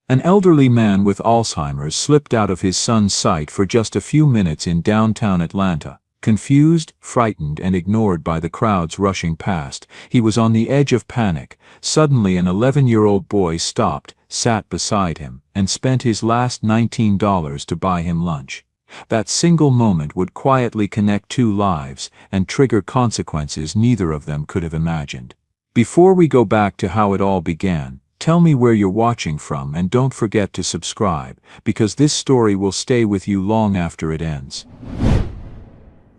An elderly man with Alzheimer's slipped out of his son's sight for just a few minutes in downtown Atlanta. Confused, frightened, and ignored by the crowds rushing past, he was on the edge of panic. Suddenly an 11-year-old boy stopped, sat beside him, and spent his last $19 to buy him lunch. That single moment would quietly connect two lives and trigger consequences neither of them could have imagined. Before we go back to how it all began, tell me where you're watching from and don't forget to subscribe, because this story will stay with you long after it ends.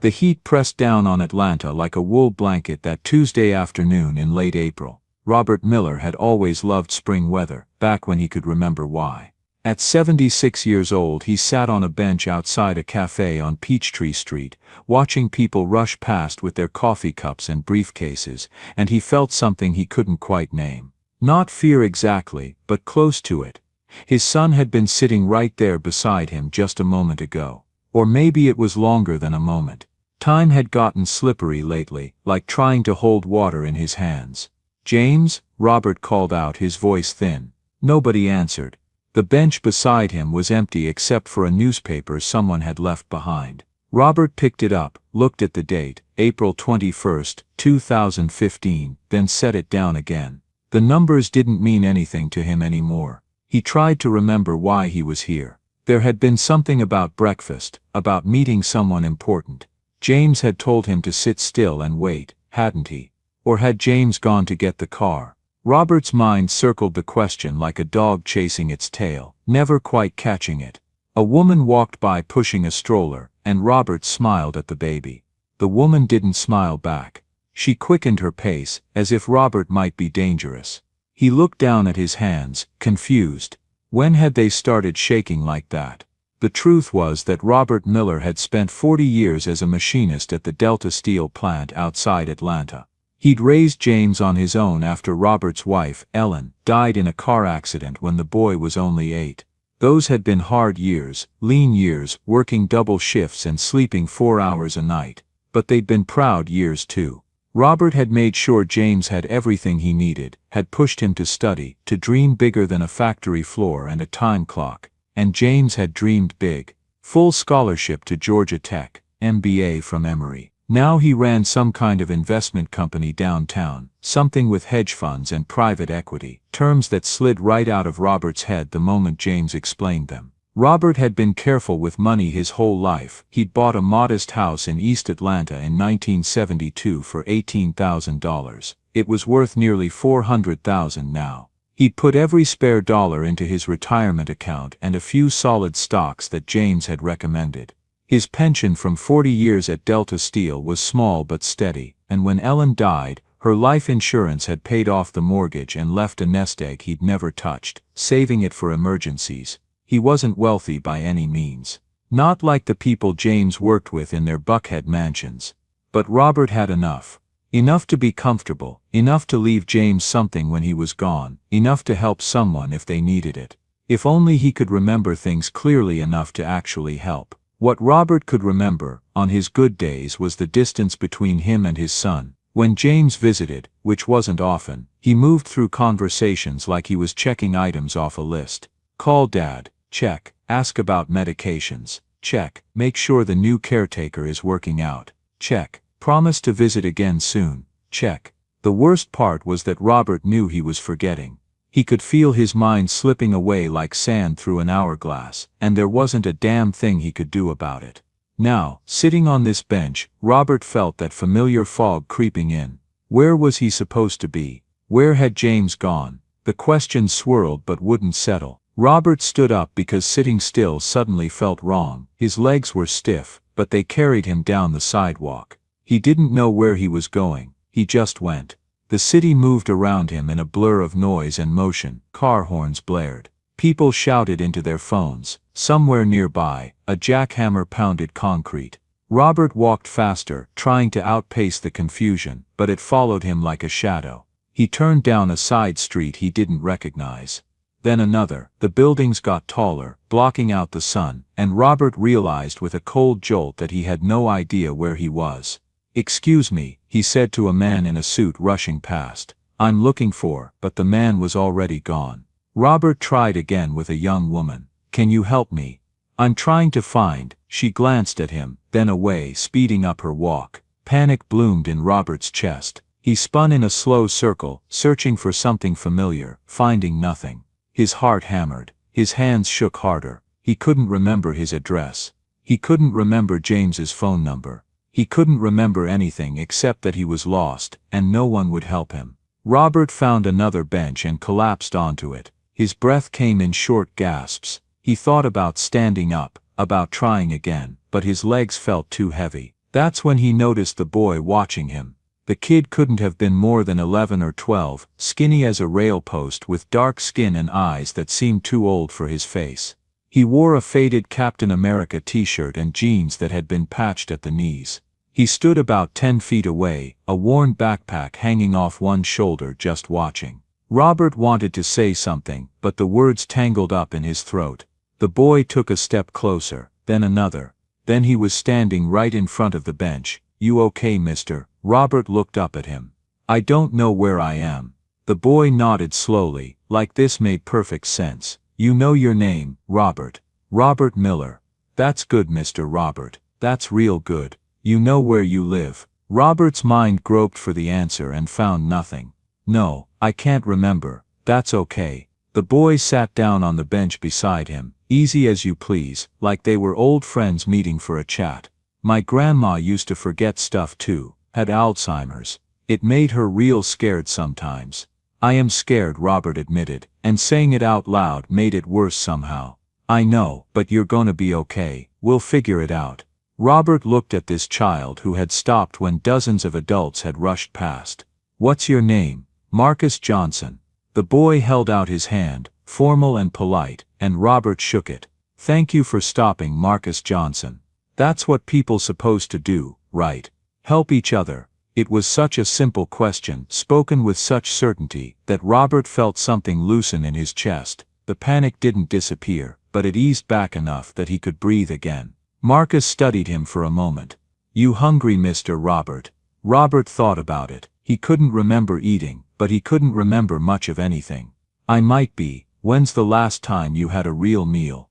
The heat pressed down on Atlanta like a wool blanket that Tuesday afternoon in late April. Robert Miller had always loved spring weather, back when he could remember why. At 76 years old, he sat on a bench outside a cafe on Peachtree Street, watching people rush past with their coffee cups and briefcases, and he felt something he couldn't quite name. Not fear exactly, but close to it. His son had been sitting right there beside him just a moment ago. Or maybe it was longer than a moment. Time had gotten slippery lately, like trying to hold water in his hands. "James?" Robert called out, his voice thin. Nobody answered. The bench beside him was empty except for a newspaper someone had left behind. Robert picked it up, looked at the date, April 21st, 2015, then set it down again. The numbers didn't mean anything to him anymore. He tried to remember why he was here. There had been something about breakfast, about meeting someone important. James had told him to sit still and wait, hadn't he? Or had James gone to get the car? Robert's mind circled the question like a dog chasing its tail, never quite catching it. A woman walked by pushing a stroller, and Robert smiled at the baby. The woman didn't smile back. She quickened her pace, as if Robert might be dangerous. He looked down at his hands, confused. When had they started shaking like that? The truth was that Robert Miller had spent 40 years as a machinist at the Delta Steel plant outside Atlanta. He'd raised James on his own after Robert's wife, Ellen, died in a car accident when the boy was only 8. Those had been hard years, lean years, working double shifts and sleeping 4 hours a night. But they'd been proud years too. Robert had made sure James had everything he needed, had pushed him to study, to dream bigger than a factory floor and a time clock. And James had dreamed big. Full scholarship to Georgia Tech, MBA from Emory. Now he ran some kind of investment company downtown, something with hedge funds and private equity, terms that slid right out of Robert's head the moment James explained them. Robert had been careful with money his whole life. He'd bought a modest house in East Atlanta in 1972 for $18,000. It was worth nearly $400,000 now. He'd put every spare dollar into his retirement account and a few solid stocks that James had recommended. His pension from 40 years at Delta Steel was small but steady, and when Ellen died, her life insurance had paid off the mortgage and left a nest egg he'd never touched, saving it for emergencies. He wasn't wealthy by any means. Not like the people James worked with in their Buckhead mansions. But Robert had enough. Enough to be comfortable, enough to leave James something when he was gone, enough to help someone if they needed it. If only he could remember things clearly enough to actually help. What Robert could remember, on his good days, was the distance between him and his son. When James visited, which wasn't often, he moved through conversations like he was checking items off a list. Call Dad. Check. Ask about medications. Check. Make sure the new caretaker is working out. Check. Promise to visit again soon. Check. The worst part was that Robert knew he was forgetting. He could feel his mind slipping away like sand through an hourglass, and there wasn't a damn thing he could do about it. Now, sitting on this bench, Robert felt that familiar fog creeping in. Where was he supposed to be? Where had James gone? The questions swirled but wouldn't settle. Robert stood up because sitting still suddenly felt wrong. His legs were stiff, but they carried him down the sidewalk. He didn't know where he was going, he just went. The city moved around him in a blur of noise and motion. Car horns blared. People shouted into their phones. Somewhere nearby, a jackhammer pounded concrete. Robert walked faster, trying to outpace the confusion, but it followed him like a shadow. He turned down a side street he didn't recognize. Then another. The buildings got taller, blocking out the sun, and Robert realized with a cold jolt that he had no idea where he was. "Excuse me," he said to a man in a suit rushing past. "I'm looking for," but the man was already gone. Robert tried again with a young woman. "Can you help me? I'm trying to find." She glanced at him, then away, speeding up her walk. Panic bloomed in Robert's chest. He spun in a slow circle, searching for something familiar, finding nothing. His heart hammered. His hands shook harder. He couldn't remember his address. He couldn't remember James's phone number. He couldn't remember anything except that he was lost, and no one would help him. Robert found another bench and collapsed onto it. His breath came in short gasps. He thought about standing up, about trying again, but his legs felt too heavy. That's when he noticed the boy watching him. The kid couldn't have been more than 11 or 12, skinny as a rail post with dark skin and eyes that seemed too old for his face. He wore a faded Captain America t-shirt and jeans that had been patched at the knees. He stood about 10 feet away, a worn backpack hanging off one shoulder, just watching. Robert wanted to say something, but the words tangled up in his throat. The boy took a step closer, then another. Then he was standing right in front of the bench. "You okay, mister?" Robert looked up at him. "I don't know where I am." The boy nodded slowly, like this made perfect sense. "You know your name, Robert." "Robert Miller." "That's good, Mr. Robert. That's real good. You know where you live?" Robert's mind groped for the answer and found nothing. "No, I can't remember." "That's okay." The boy sat down on the bench beside him, easy as you please, like they were old friends meeting for a chat. "My grandma used to forget stuff too, had Alzheimer's. It made her real scared sometimes." "I am scared," Robert admitted, and saying it out loud made it worse somehow. "I know, but you're gonna be okay. We'll figure it out." Robert looked at this child who had stopped when dozens of adults had rushed past. "What's your name?" "Marcus Johnson." The boy held out his hand, formal and polite, and Robert shook it. "Thank you for stopping, Marcus Johnson. That's what people supposed to do, right? Help each other." It was such a simple question, spoken with such certainty, that Robert felt something loosen in his chest. The panic didn't disappear, but it eased back enough that he could breathe again. Marcus studied him for a moment. "You hungry, Mr. Robert?" Robert thought about it. He couldn't remember eating, but he couldn't remember much of anything. "I might be. When's the last time you had a real meal?"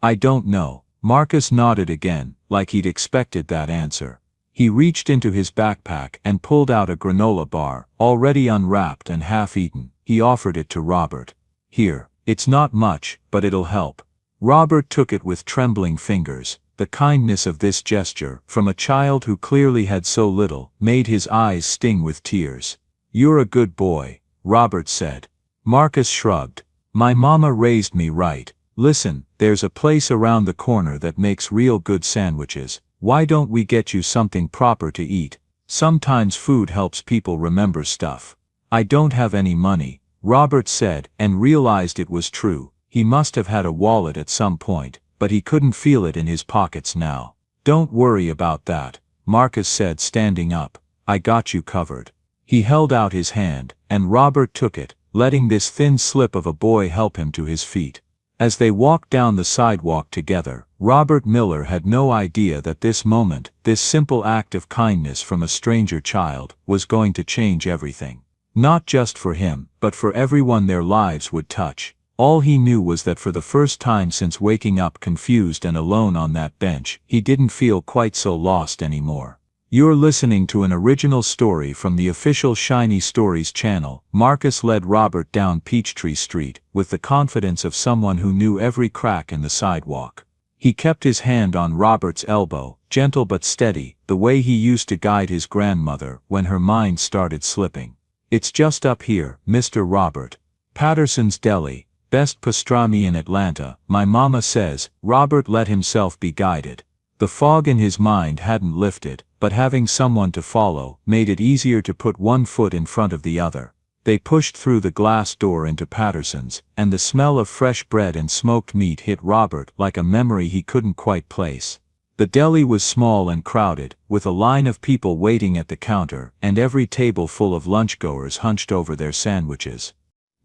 "I don't know." Marcus nodded again, like he'd expected that answer. He reached into his backpack and pulled out a granola bar, already unwrapped and half-eaten. He offered it to Robert. "Here, it's not much, but it'll help." Robert took it with trembling fingers. The kindness of this gesture, from a child who clearly had so little, made his eyes sting with tears. "You're a good boy," Robert said. Marcus shrugged. "My mama raised me right. Listen, there's a place around the corner that makes real good sandwiches. Why don't we get you something proper to eat? Sometimes food helps people remember stuff." "I don't have any money," Robert said, and realized it was true. He must have had a wallet at some point, but he couldn't feel it in his pockets now. "Don't worry about that," Marcus said, standing up. "I got you covered." He held out his hand, and Robert took it, letting this thin slip of a boy help him to his feet. As they walked down the sidewalk together, Robert Miller had no idea that this moment, this simple act of kindness from a stranger child, was going to change everything. Not just for him, but for everyone their lives would touch. All he knew was that for the first time since waking up confused and alone on that bench, he didn't feel quite so lost anymore. You're listening to an original story from the official Shiny Stories channel. Marcus led Robert down Peachtree Street, with the confidence of someone who knew every crack in the sidewalk. He kept his hand on Robert's elbow, gentle but steady, the way he used to guide his grandmother when her mind started slipping. "It's just up here, Mr. Robert. Patterson's Deli, best pastrami in Atlanta, my mama says." Robert let himself be guided. The fog in his mind hadn't lifted, but having someone to follow made it easier to put one foot in front of the other. They pushed through the glass door into Patterson's, and the smell of fresh bread and smoked meat hit Robert like a memory he couldn't quite place. The deli was small and crowded, with a line of people waiting at the counter, and every table full of lunchgoers hunched over their sandwiches.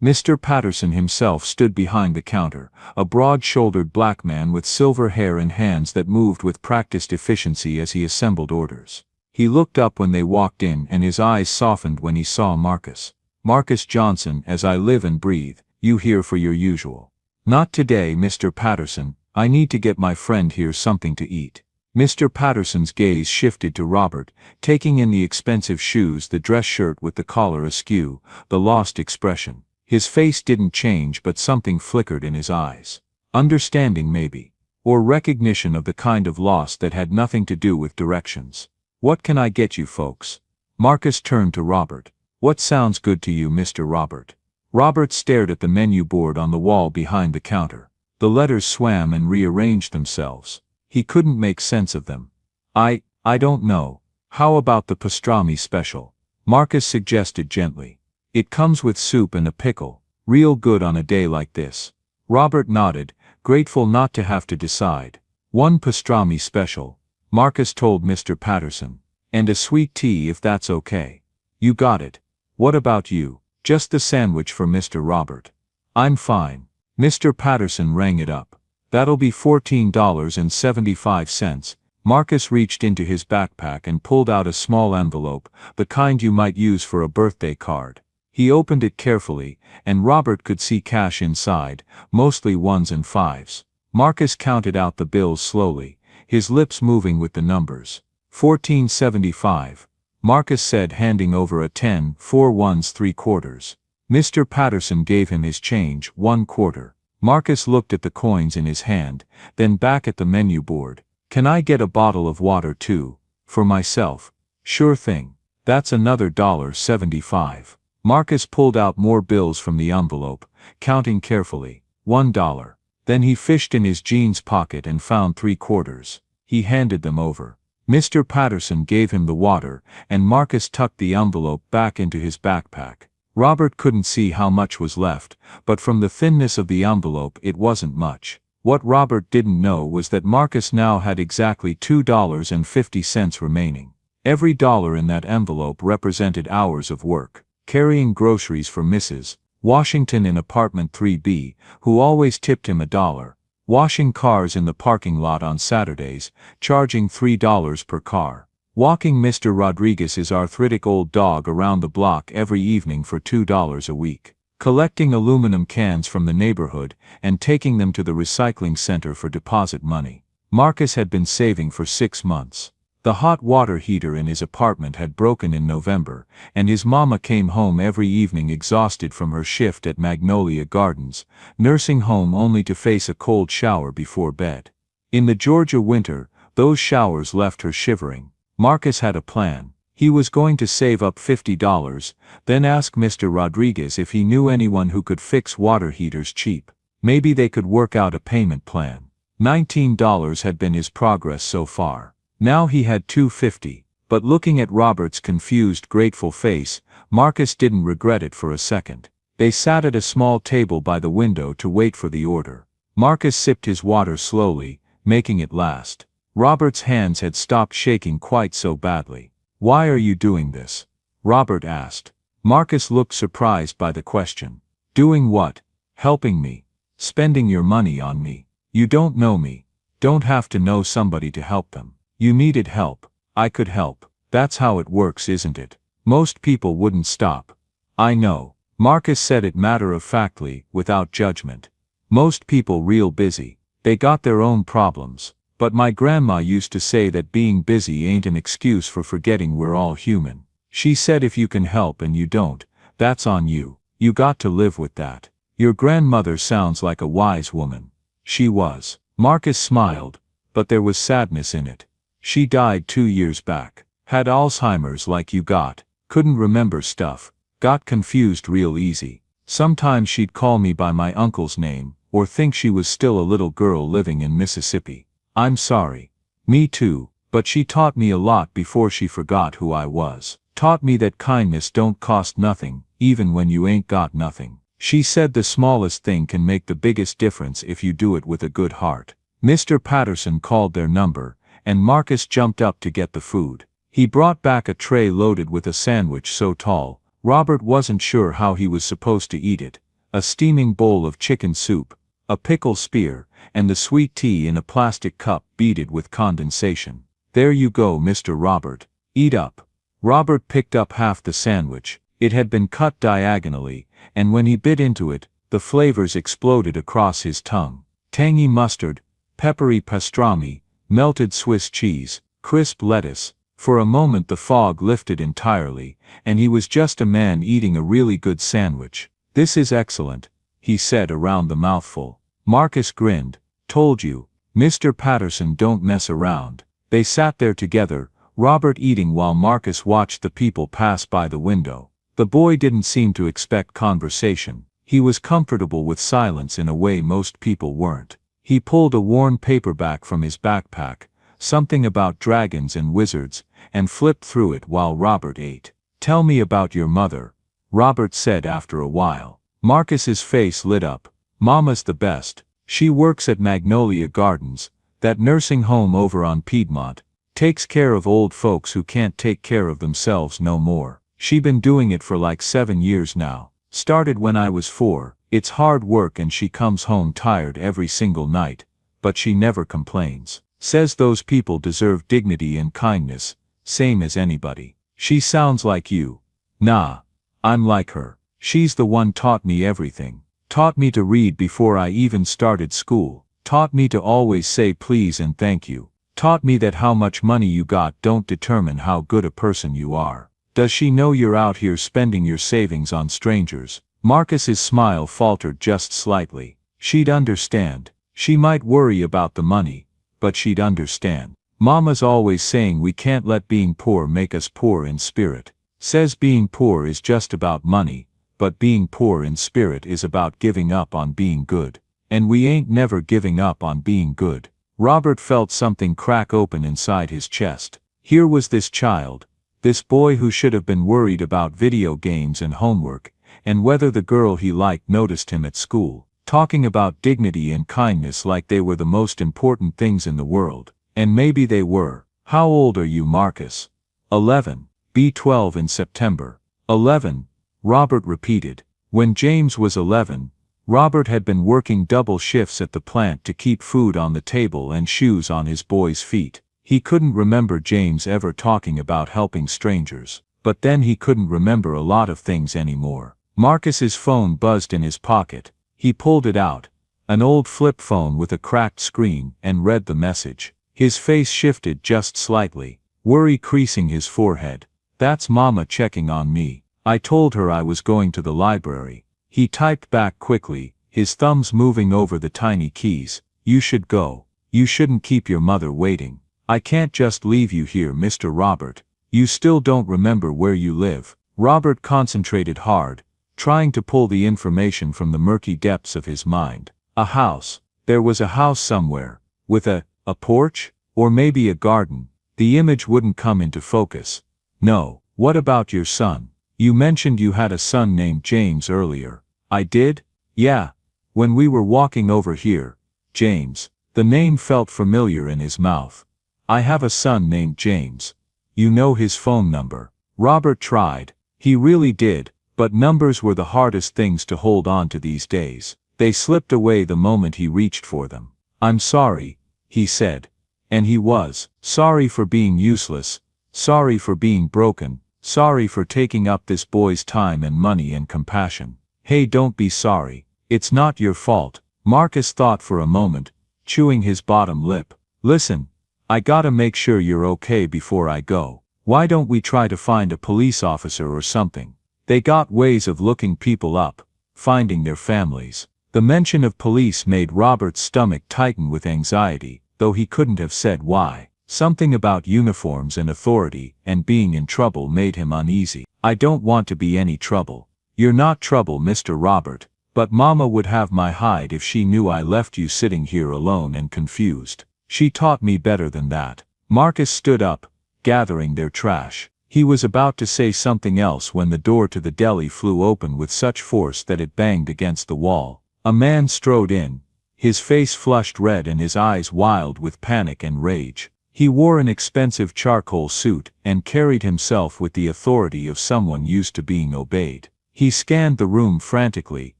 Mr. Patterson himself stood behind the counter, a broad-shouldered black man with silver hair and hands that moved with practiced efficiency as he assembled orders. He looked up when they walked in, and his eyes softened when he saw Marcus. "Marcus Johnson, as I live and breathe," you here for your usual? Not today, Mr. Patterson. I need to get my friend here something to eat. Mr. Patterson's gaze shifted to Robert, taking in the expensive shoes, the dress shirt with the collar askew, the lost expression. His face didn't change, but something flickered in his eyes. Understanding, maybe. Or recognition of the kind of loss that had nothing to do with directions. What can I get you folks? Marcus turned to Robert. What sounds good to you, Mr. Robert? Robert stared at the menu board on the wall behind the counter. The letters swam and rearranged themselves. He couldn't make sense of them. I don't know. How about the pastrami special? Marcus suggested gently. It comes with soup and a pickle. Real good on a day like this. Robert nodded, grateful not to have to decide. One pastrami special, Marcus told Mr. Patterson. And a sweet tea if that's okay. You got it. What about you? Just the sandwich for Mr. Robert. I'm fine. Mr. Patterson rang it up. That'll be $14.75. Marcus reached into his backpack and pulled out a small envelope, the kind you might use for a birthday card. He opened it carefully, and Robert could see cash inside, mostly ones and fives. Marcus counted out the bills slowly, his lips moving with the numbers. $14.75. Marcus said, handing over a 10, 4 ones 3/4. Mr. Patterson gave him his change, 1/4. Marcus looked at the coins in his hand, then back at the menu board. Can I get a bottle of water too? For myself? Sure thing. That's another $1.75. Marcus pulled out more bills from the envelope, counting carefully. $1. Then he fished in his jeans pocket and found 3/4. He handed them over. Mr. Patterson gave him the water, and Marcus tucked the envelope back into his backpack. Robert couldn't see how much was left, but from the thinness of the envelope it wasn't much. What Robert didn't know was that Marcus now had exactly $2.50 remaining. Every dollar in that envelope represented hours of work, carrying groceries for Mrs. Washington in apartment 3B, who always tipped him $1. Washing cars in the parking lot on Saturdays, charging $3 per car. Walking Mr. Rodriguez's arthritic old dog around the block every evening for $2 a week. Collecting aluminum cans from the neighborhood and taking them to the recycling center for deposit money. Marcus had been saving for 6 months. The hot water heater in his apartment had broken in November, and his mama came home every evening exhausted from her shift at Magnolia Gardens, nursing home only to face a cold shower before bed. In the Georgia winter, those showers left her shivering. Marcus had a plan. He was going to save up $50, then ask Mr. Rodriguez if he knew anyone who could fix water heaters cheap. Maybe they could work out a payment plan. $19 had been his progress so far. Now he had $2.50, but looking at Robert's confused, grateful face, Marcus didn't regret it for a second. They sat at a small table by the window to wait for the order. Marcus sipped his water slowly, making it last. Robert's hands had stopped shaking quite so badly. Why are you doing this? Robert asked. Marcus looked surprised by the question. Doing what? Helping me. Spending your money on me. You don't know me. Don't have to know somebody to help them. You needed help. I could help. That's how it works, isn't it? Most people wouldn't stop. I know. Marcus said it matter-of-factly, without judgment. Most people real busy. They got their own problems. But my grandma used to say that being busy ain't an excuse for forgetting we're all human. She said if you can help and you don't, that's on you. You got to live with that. Your grandmother sounds like a wise woman. She was. Marcus smiled, but there was sadness in it. She died 2 years back. Had Alzheimer's like you got. Couldn't remember stuff. Got confused real easy. Sometimes she'd call me by my uncle's name, or think she was still a little girl living in Mississippi. I'm sorry. Me too, but she taught me a lot before she forgot who I was. Taught me that kindness don't cost nothing, even when you ain't got nothing. She said the smallest thing can make the biggest difference if you do it with a good heart. Mr. Patterson called their number, and Marcus jumped up to get the food. He brought back a tray loaded with a sandwich so tall, Robert wasn't sure how he was supposed to eat it. A steaming bowl of chicken soup, a pickle spear, and the sweet tea in a plastic cup beaded with condensation. There you go, Mr. Robert. Eat up. Robert picked up half the sandwich. It had been cut diagonally, and when he bit into it, the flavors exploded across his tongue. Tangy mustard, peppery pastrami, melted Swiss cheese, crisp lettuce. For a moment the fog lifted entirely, and he was just a man eating a really good sandwich. "This is excellent," he said around the mouthful. Marcus grinned. "Told you, Mr. Patterson don't mess around." They sat there together, Robert eating while Marcus watched the people pass by the window. The boy didn't seem to expect conversation. He was comfortable with silence in a way most people weren't. He pulled a worn paperback from his backpack, something about dragons and wizards, and flipped through it while Robert ate. "Tell me about your mother," Robert said after a while. Marcus's face lit up. "Mama's the best. She works at Magnolia Gardens, that nursing home over on Piedmont. Takes care of old folks who can't take care of themselves no more. She been doing it for like 7 years now. Started when I was 4. It's hard work and she comes home tired every single night, but she never complains. Says those people deserve dignity and kindness, same as anybody. She sounds like you." "Nah, I'm like her. She's the one taught me everything. Taught me to read before I even started school. Taught me to always say please and thank you. Taught me that how much money you got don't determine how good a person you are. Does she know you're out here spending your savings on strangers?" Marcus's smile faltered just slightly. "She'd understand. She might worry about the money, but she'd understand. Mama's always saying we can't let being poor make us poor in spirit. Says being poor is just about money, but being poor in spirit is about giving up on being good. And we ain't never giving up on being good." Robert felt something crack open inside his chest. Here was this child, this boy who should have been worried about video games and homework, and whether the girl he liked noticed him at school, talking about dignity and kindness like they were the most important things in the world. And maybe they were. "How old are you, Marcus?" 11. Be 12 in September. 11, Robert repeated. When James was 11, Robert had been working double shifts at the plant to keep food on the table and shoes on his boys' feet. He couldn't remember James ever talking about helping strangers, but then he couldn't remember a lot of things anymore. Marcus's phone buzzed in his pocket. He pulled it out, an old flip phone with a cracked screen, and read the message. His face shifted just slightly, worry creasing his forehead. "That's Mama checking on me. I told her I was going to the library." He typed back quickly, his thumbs moving over the tiny keys. "You should go. You shouldn't keep your mother waiting. I can't just leave you here, Mr. Robert. You still don't remember where you live." Robert concentrated hard, trying to pull the information from the murky depths of his mind. A house. There was a house somewhere, with a porch, or maybe a garden. The image wouldn't come into focus. "No. What about your son? You mentioned you had a son named James earlier." "I did? Yeah. When we were walking over here. James." The name felt familiar in his mouth. "I have a son named James. You know his phone number?" Robert tried. He really did, but numbers were the hardest things to hold on to these days. They slipped away the moment he reached for them. "I'm sorry," he said. And he was. Sorry for being useless. Sorry for being broken. Sorry for taking up this boy's time and money and compassion. "Hey, don't be sorry. It's not your fault." Marcus thought for a moment, chewing his bottom lip. "Listen, I gotta make sure you're okay before I go. Why don't we try to find a police officer or something? They got ways of looking people up, finding their families." The mention of police made Robert's stomach tighten with anxiety, though he couldn't have said why. Something about uniforms and authority and being in trouble made him uneasy. "I don't want to be any trouble." "You're not trouble, Mr. Robert, but Mama would have my hide if she knew I left you sitting here alone and confused. She taught me better than that." Marcus stood up, gathering their trash. He was about to say something else when the door to the deli flew open with such force that it banged against the wall. A man strode in, his face flushed red and his eyes wild with panic and rage. He wore an expensive charcoal suit and carried himself with the authority of someone used to being obeyed. He scanned the room frantically,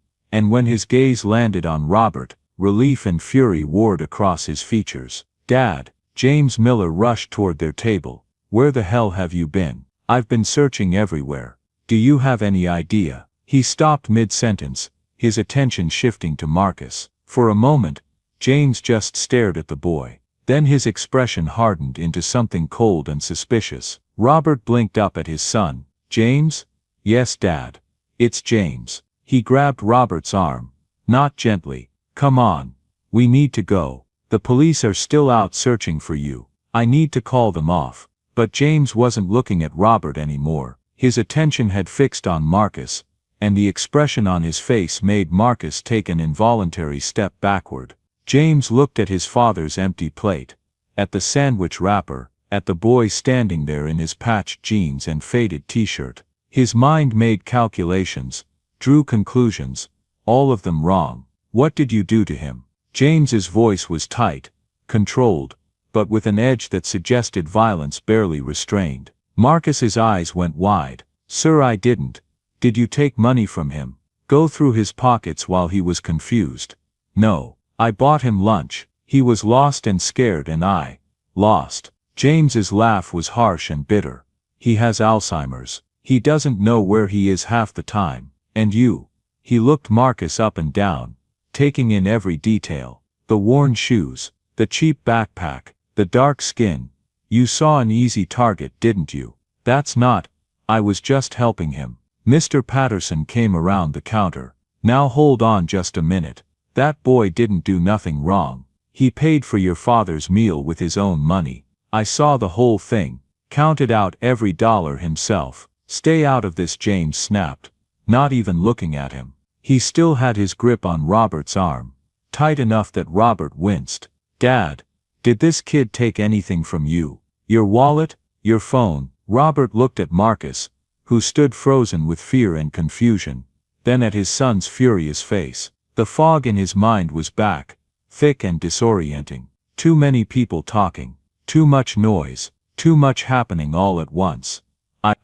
and when his gaze landed on Robert, relief and fury warred across his features. "Dad!" James Miller rushed toward their table. "Where the hell have you been? I've been searching everywhere. Do you have any idea?" He stopped mid-sentence, his attention shifting to Marcus. For a moment, James just stared at the boy. Then his expression hardened into something cold and suspicious. Robert blinked up at his son. "James?" "Yes, Dad. It's James." He grabbed Robert's arm. Not gently. "Come on. We need to go. The police are still out searching for you. I need to call them off." But James wasn't looking at Robert anymore. His attention had fixed on Marcus, and the expression on his face made Marcus take an involuntary step backward. James looked at his father's empty plate, at the sandwich wrapper, at the boy standing there in his patched jeans and faded t-shirt. His mind made calculations, drew conclusions, all of them wrong. "What did you do to him?" James's voice was tight, controlled, but with an edge that suggested violence barely restrained. Marcus's eyes went wide. "Sir, I didn't." "Did you take money from him? Go through his pockets?" While he was confused. "No. I bought him lunch. He was lost and scared and I lost." James's laugh was harsh and bitter. "He has Alzheimer's. He doesn't know where he is half the time. And you?" He looked Marcus up and down, taking in every detail. The worn shoes, the cheap backpack, the dark skin. "You saw an easy target, didn't you?" "That's not. I was just helping him." Mr. Patterson came around the counter. "Now hold on just a minute. That boy didn't do nothing wrong. He paid for your father's meal with his own money. I saw the whole thing. Counted out every dollar himself." "Stay out of this," James snapped, not even looking at him. He still had his grip on Robert's arm, tight enough that Robert winced. "Dad, did this kid take anything from you? Your wallet? Your phone?" Robert looked at Marcus, who stood frozen with fear and confusion, then at his son's furious face. The fog in his mind was back, thick and disorienting. Too many people talking. Too much noise. Too much happening all at once.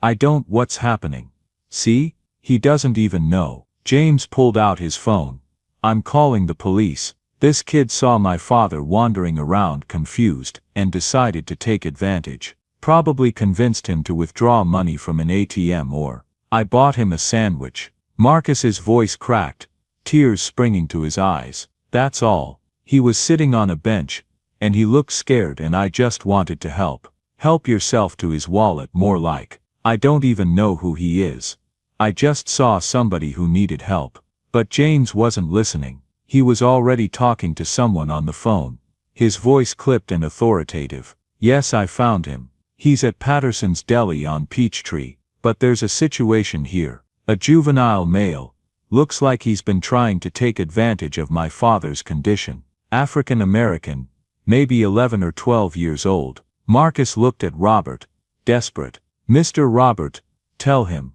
I don't. What's happening?" "See? He doesn't even know." James pulled out his phone. "I'm calling the police. This kid saw my father wandering around confused and decided to take advantage. Probably convinced him to withdraw money from an ATM or I bought him a sandwich." Marcus's voice cracked, tears springing to his eyes. "That's all. He was sitting on a bench, and he looked scared and I just wanted to help." "Help yourself to his wallet, more like. I don't even know who he is. I just saw somebody who needed help." But James wasn't listening. He was already talking to someone on the phone. His voice clipped and authoritative. "Yes, I found him. He's at Patterson's Deli on Peachtree. But there's a situation here. A juvenile male. Looks like he's been trying to take advantage of my father's condition. African American, maybe 11 or 12 years old." Marcus looked at Robert, desperate. "Mr. Robert, tell him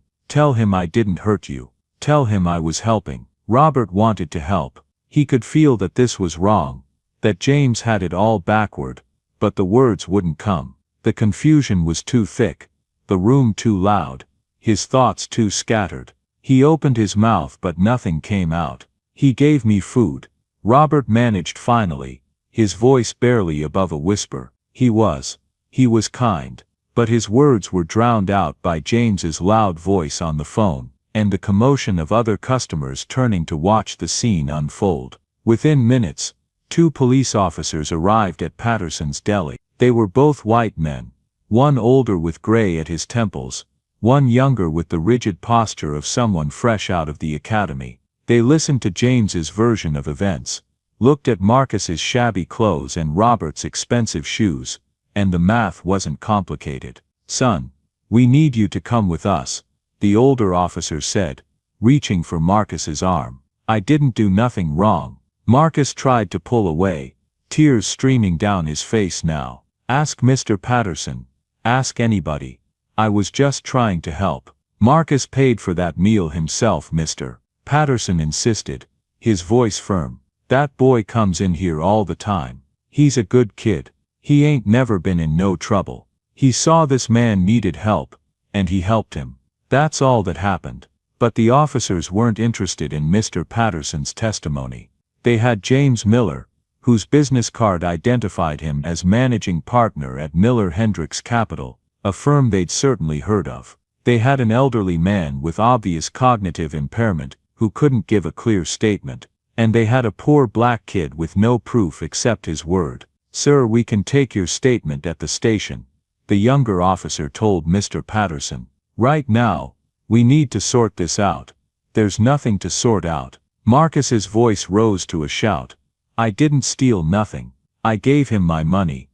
I didn't hurt you. Tell him I was helping." Robert wanted to help. He could feel that this was wrong, that James had it all backward, but the words wouldn't come. The confusion was too thick, the room too loud, his thoughts too scattered. He opened his mouth but nothing came out. "He gave me food," Robert managed finally, his voice barely above a whisper. He was kind. But his words were drowned out by James's loud voice on the phone, and the commotion of other customers turning to watch the scene unfold. Within minutes, 2 police officers arrived at Patterson's Deli. They were both white men, one older with gray at his temples, one younger with the rigid posture of someone fresh out of the academy. They listened to James's version of events, looked at Marcus's shabby clothes and Robert's expensive shoes, and the math wasn't complicated. "Son, we need you to come with us," the older officer said, reaching for Marcus's arm. "I didn't do nothing wrong." Marcus tried to pull away, tears streaming down his face now. "Ask Mr. Patterson. Ask anybody. I was just trying to help." "Marcus paid for that meal himself, Mr. Patterson insisted, his voice firm. "That boy comes in here all the time. He's a good kid. He ain't never been in no trouble. He saw this man needed help, and he helped him. That's all that happened." But the officers weren't interested in Mr. Patterson's testimony. They had James Miller, whose business card identified him as managing partner at Miller Hendricks Capital, a firm they'd certainly heard of. They had an elderly man with obvious cognitive impairment, who couldn't give a clear statement, and they had a poor black kid with no proof except his word. "Sir, we can take your statement at the station," the younger officer told Mr. Patterson. "Right now, we need to sort this out." "There's nothing to sort out." Marcus's voice rose to a shout. "I didn't steal nothing. I gave him my money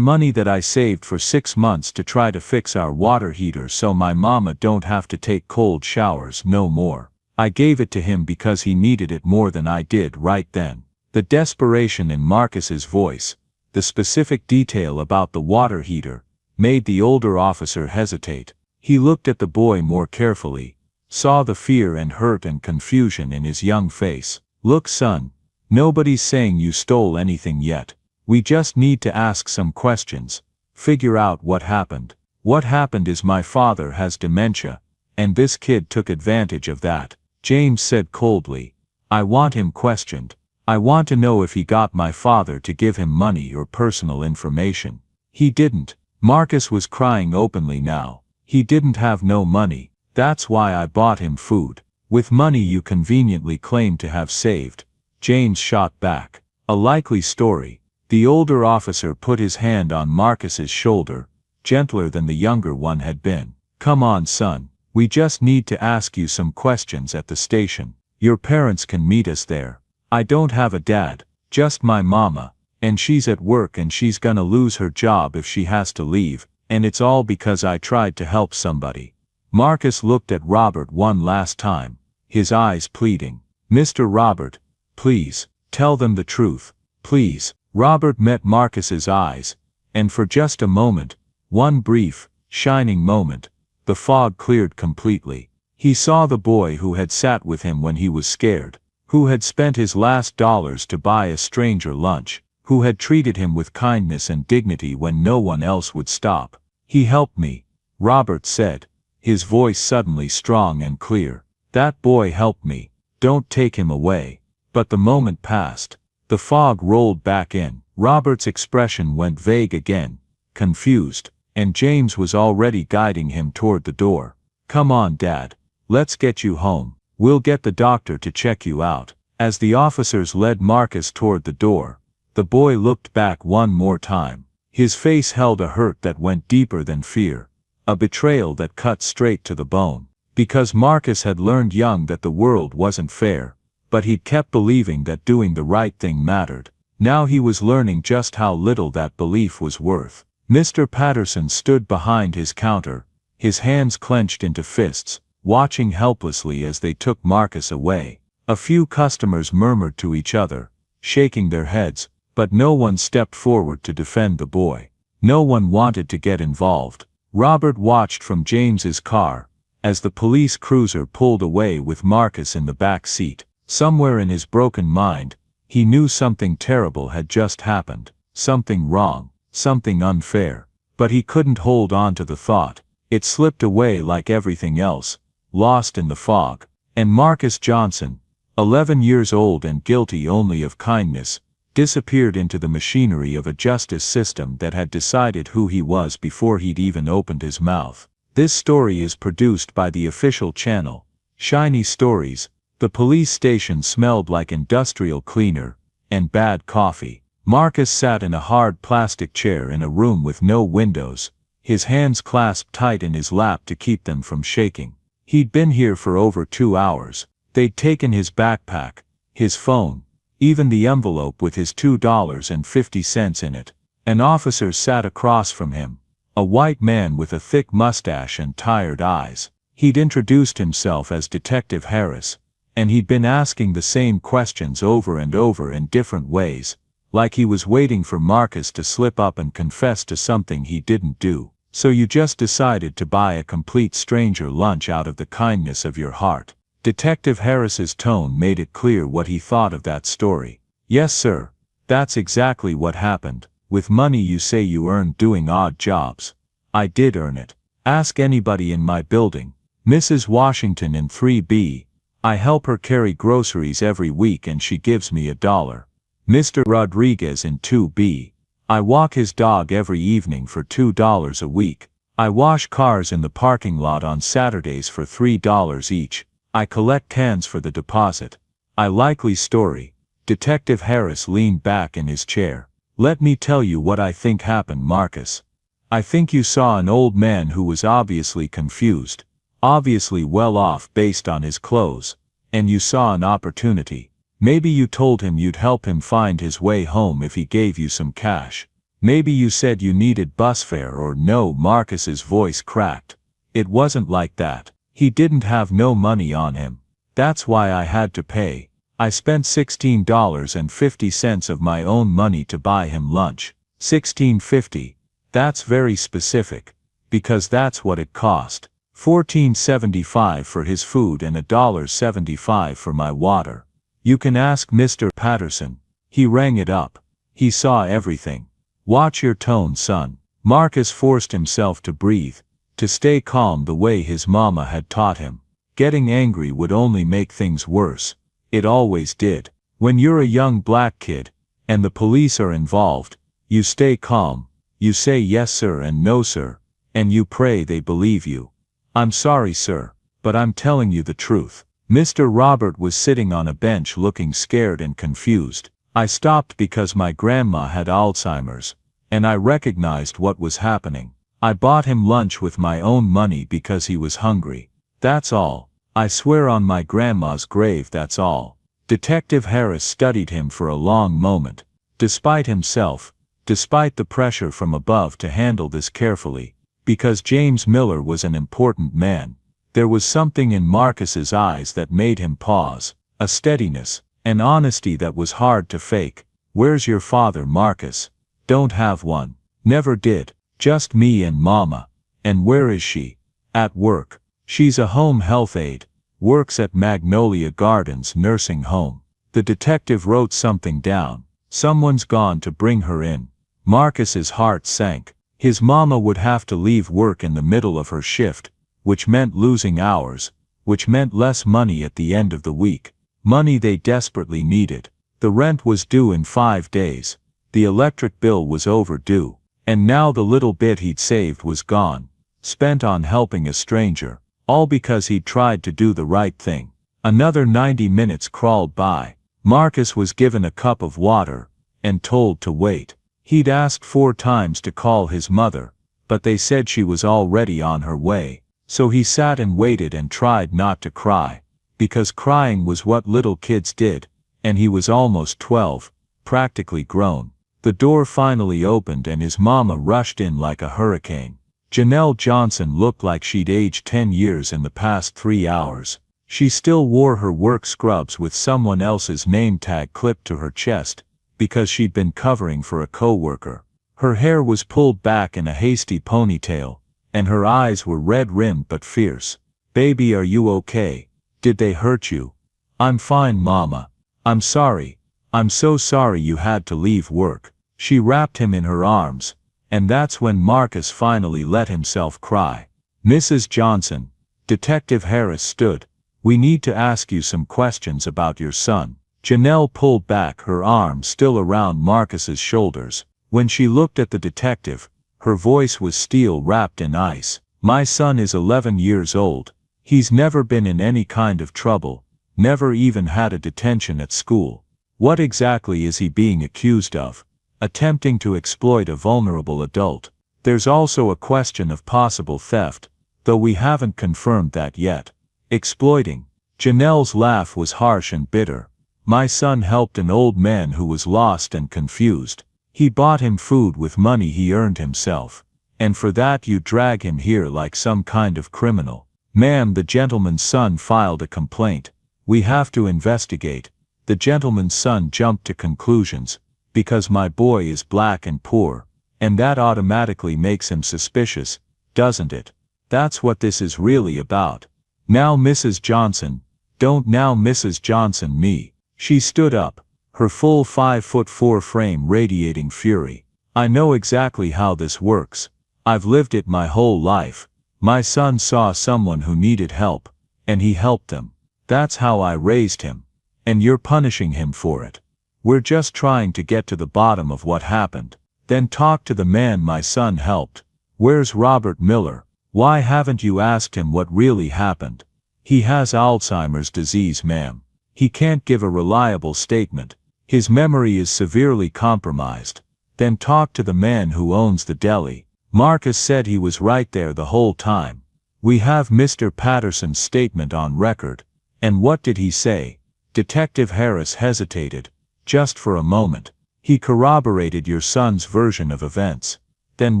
that I saved for 6 months to try to fix our water heater so my mama don't have to take cold showers no more. I gave it to him because he needed it more than I did right then." The desperation in Marcus's voice, the specific detail about the water heater, made the older officer hesitate. He looked at the boy more carefully, saw the fear and hurt and confusion in his young face. "Look, son, nobody's saying you stole anything yet. We just need to ask some questions, figure out what happened. What happened is my father has dementia, and this kid took advantage of that," James said coldly. "I want him questioned. I want to know if he got my father to give him money or personal information." "He didn't." Marcus was crying openly now. "He didn't have no money. That's why I bought him food. With money you conveniently claim to have saved," James shot back. "A likely story." The older officer put his hand on Marcus's shoulder, gentler than the younger one had been. "Come on, son. We just need to ask you some questions at the station. Your parents can meet us there." "I don't have a dad, just my mama, and she's at work and she's gonna lose her job if she has to leave, and it's all because I tried to help somebody." Marcus looked at Robert one last time, his eyes pleading. "Mr. Robert, please, tell them the truth, please." Robert met Marcus's eyes, and for just a moment, one brief, shining moment, the fog cleared completely. He saw the boy who had sat with him when he was scared, who had spent his last dollars to buy a stranger lunch, who had treated him with kindness and dignity when no one else would stop. "He helped me," Robert said, his voice suddenly strong and clear. "That boy helped me. Don't take him away." But the moment passed. The fog rolled back in. Robert's expression went vague again, confused, and James was already guiding him toward the door. "Come on, Dad. Let's get you home. We'll get the doctor to check you out." As the officers led Marcus toward the door, the boy looked back one more time. His face held a hurt that went deeper than fear, a betrayal that cut straight to the bone. Because Marcus had learned young that the world wasn't fair, but he'd kept believing that doing the right thing mattered. Now he was learning just how little that belief was worth. Mr. Patterson stood behind his counter, his hands clenched into fists, watching helplessly as they took Marcus away. A few customers murmured to each other, shaking their heads, but no one stepped forward to defend the boy. No one wanted to get involved. Robert watched from James's car, as the police cruiser pulled away with Marcus in the back seat. Somewhere in his broken mind, he knew something terrible had just happened, something wrong, something unfair. But he couldn't hold on to the thought. It slipped away like everything else, lost in the fog. And Marcus Johnson, 11 years old and guilty only of kindness, disappeared into the machinery of a justice system that had decided who he was before he'd even opened his mouth. This story is produced by the official channel, Shiny Stories. The police station smelled like industrial cleaner and bad coffee. Marcus sat in a hard plastic chair in a room with no windows, his hands clasped tight in his lap to keep them from shaking. He'd been here for over 2 hours. They'd taken his backpack, his phone, even the envelope with his $2.50 in it. An officer sat across from him, a white man with a thick mustache and tired eyes. He'd introduced himself as Detective Harris, and he'd been asking the same questions over and over in different ways, like he was waiting for Marcus to slip up and confess to something he didn't do. "So you just decided to buy a complete stranger lunch out of the kindness of your heart?" Detective Harris's tone made it clear what he thought of that story. "Yes, sir. That's exactly what happened. With money you say you earned doing odd jobs. I did earn it. Ask anybody in my building. Mrs. Washington in 3B. I help her carry groceries every week and she gives me $1. Mr. Rodriguez in 2B. I walk his dog every evening for $2 a week. I wash cars in the parking lot on Saturdays for $3 each. I collect cans for the deposit. I likely story. Detective Harris leaned back in his chair. Let me tell you what I think happened, Marcus. I think you saw an old man who was obviously confused, obviously well off based on his clothes, and you saw an opportunity. Maybe you told him you'd help him find his way home if he gave you some cash. Maybe you said you needed bus fare or no. Marcus's voice cracked. It wasn't like that. He didn't have no money on him. That's why I had to pay. I spent $16.50 of my own money to buy him lunch. $16.50. That's very specific. Because that's what it cost. $14.75 for his food and $1.75 for my water. You can ask Mr. Patterson. He rang it up. He saw everything. Watch your tone, son. Marcus forced himself to breathe, to stay calm the way his mama had taught him. Getting angry would only make things worse. It always did. When you're a young black kid, and the police are involved, you stay calm, you say yes sir and no sir, and you pray they believe you. I'm sorry sir, but I'm telling you the truth. Mr. Robert was sitting on a bench looking scared and confused. I stopped because my grandma had Alzheimer's, and I recognized what was happening. I bought him lunch with my own money because he was hungry. That's all. I swear on my grandma's grave that's all. Detective Harris studied him for a long moment. Despite himself, despite the pressure from above to handle this carefully, because James Miller was an important man, there was something in Marcus's eyes that made him pause, a steadiness, an honesty that was hard to fake. Where's your father, Marcus? Don't have one. Never did. Just me and Mama. And where is she? At work. She's a home health aide. Works at Magnolia Gardens nursing home. The detective wrote something down. Someone's gone to bring her in. Marcus's heart sank. His mama would have to leave work in the middle of her shift, which meant losing hours, which meant less money at the end of the week. Money they desperately needed. The rent was due in 5 days. The electric bill was overdue. And now the little bit he'd saved was gone, spent on helping a stranger, all because he'd tried to do the right thing. Another 90 minutes crawled by. Marcus was given a cup of water, and told to wait. He'd asked 4 times to call his mother, but they said she was already on her way. So he sat and waited and tried not to cry, because crying was what little kids did, and he was almost 12, practically grown. The door finally opened and his mama rushed in like a hurricane. Janelle Johnson looked like she'd aged 10 years in the past 3 hours. She still wore her work scrubs with someone else's name tag clipped to her chest, because she'd been covering for a coworker. Her hair was pulled back in a hasty ponytail, and her eyes were red-rimmed but fierce. Baby, are you okay? Did they hurt you? I'm fine, Mama. I'm sorry. I'm so sorry you had to leave work. She wrapped him in her arms, and that's when Marcus finally let himself cry. Mrs. Johnson, Detective Harris stood. We need to ask you some questions about your son. Janelle pulled back, her arm still around Marcus's shoulders. When she looked at the detective, her voice was steel wrapped in ice. My son is 11 years old. He's never been in any kind of trouble, never even had a detention at school. What exactly is he being accused of? Attempting to exploit a vulnerable adult. There's also a question of possible theft, though we haven't confirmed that yet. Exploiting. Janelle's laugh was harsh and bitter. My son helped an old man who was lost and confused. He bought him food with money he earned himself. And for that you drag him here like some kind of criminal. Ma'am, the gentleman's son filed a complaint. We have to investigate. The gentleman's son jumped to conclusions. Because my boy is black and poor, and that automatically makes him suspicious, doesn't it? That's what this is really about. Now Mrs. Johnson, don't now Mrs. Johnson me. She stood up, her full 5'4" frame radiating fury. I know exactly how this works. I've lived it my whole life. My son saw someone who needed help, and he helped them. That's how I raised him. And you're punishing him for it. We're just trying to get to the bottom of what happened. Then talk to the man my son helped. Where's Robert Miller? Why haven't you asked him what really happened? He has Alzheimer's disease, ma'am. He can't give a reliable statement. His memory is severely compromised. Then talk to the man who owns the deli. Marcus said he was right there the whole time. We have Mr. Patterson's statement on record. And what did he say? Detective Harris hesitated, just for a moment. He corroborated your son's version of events. Then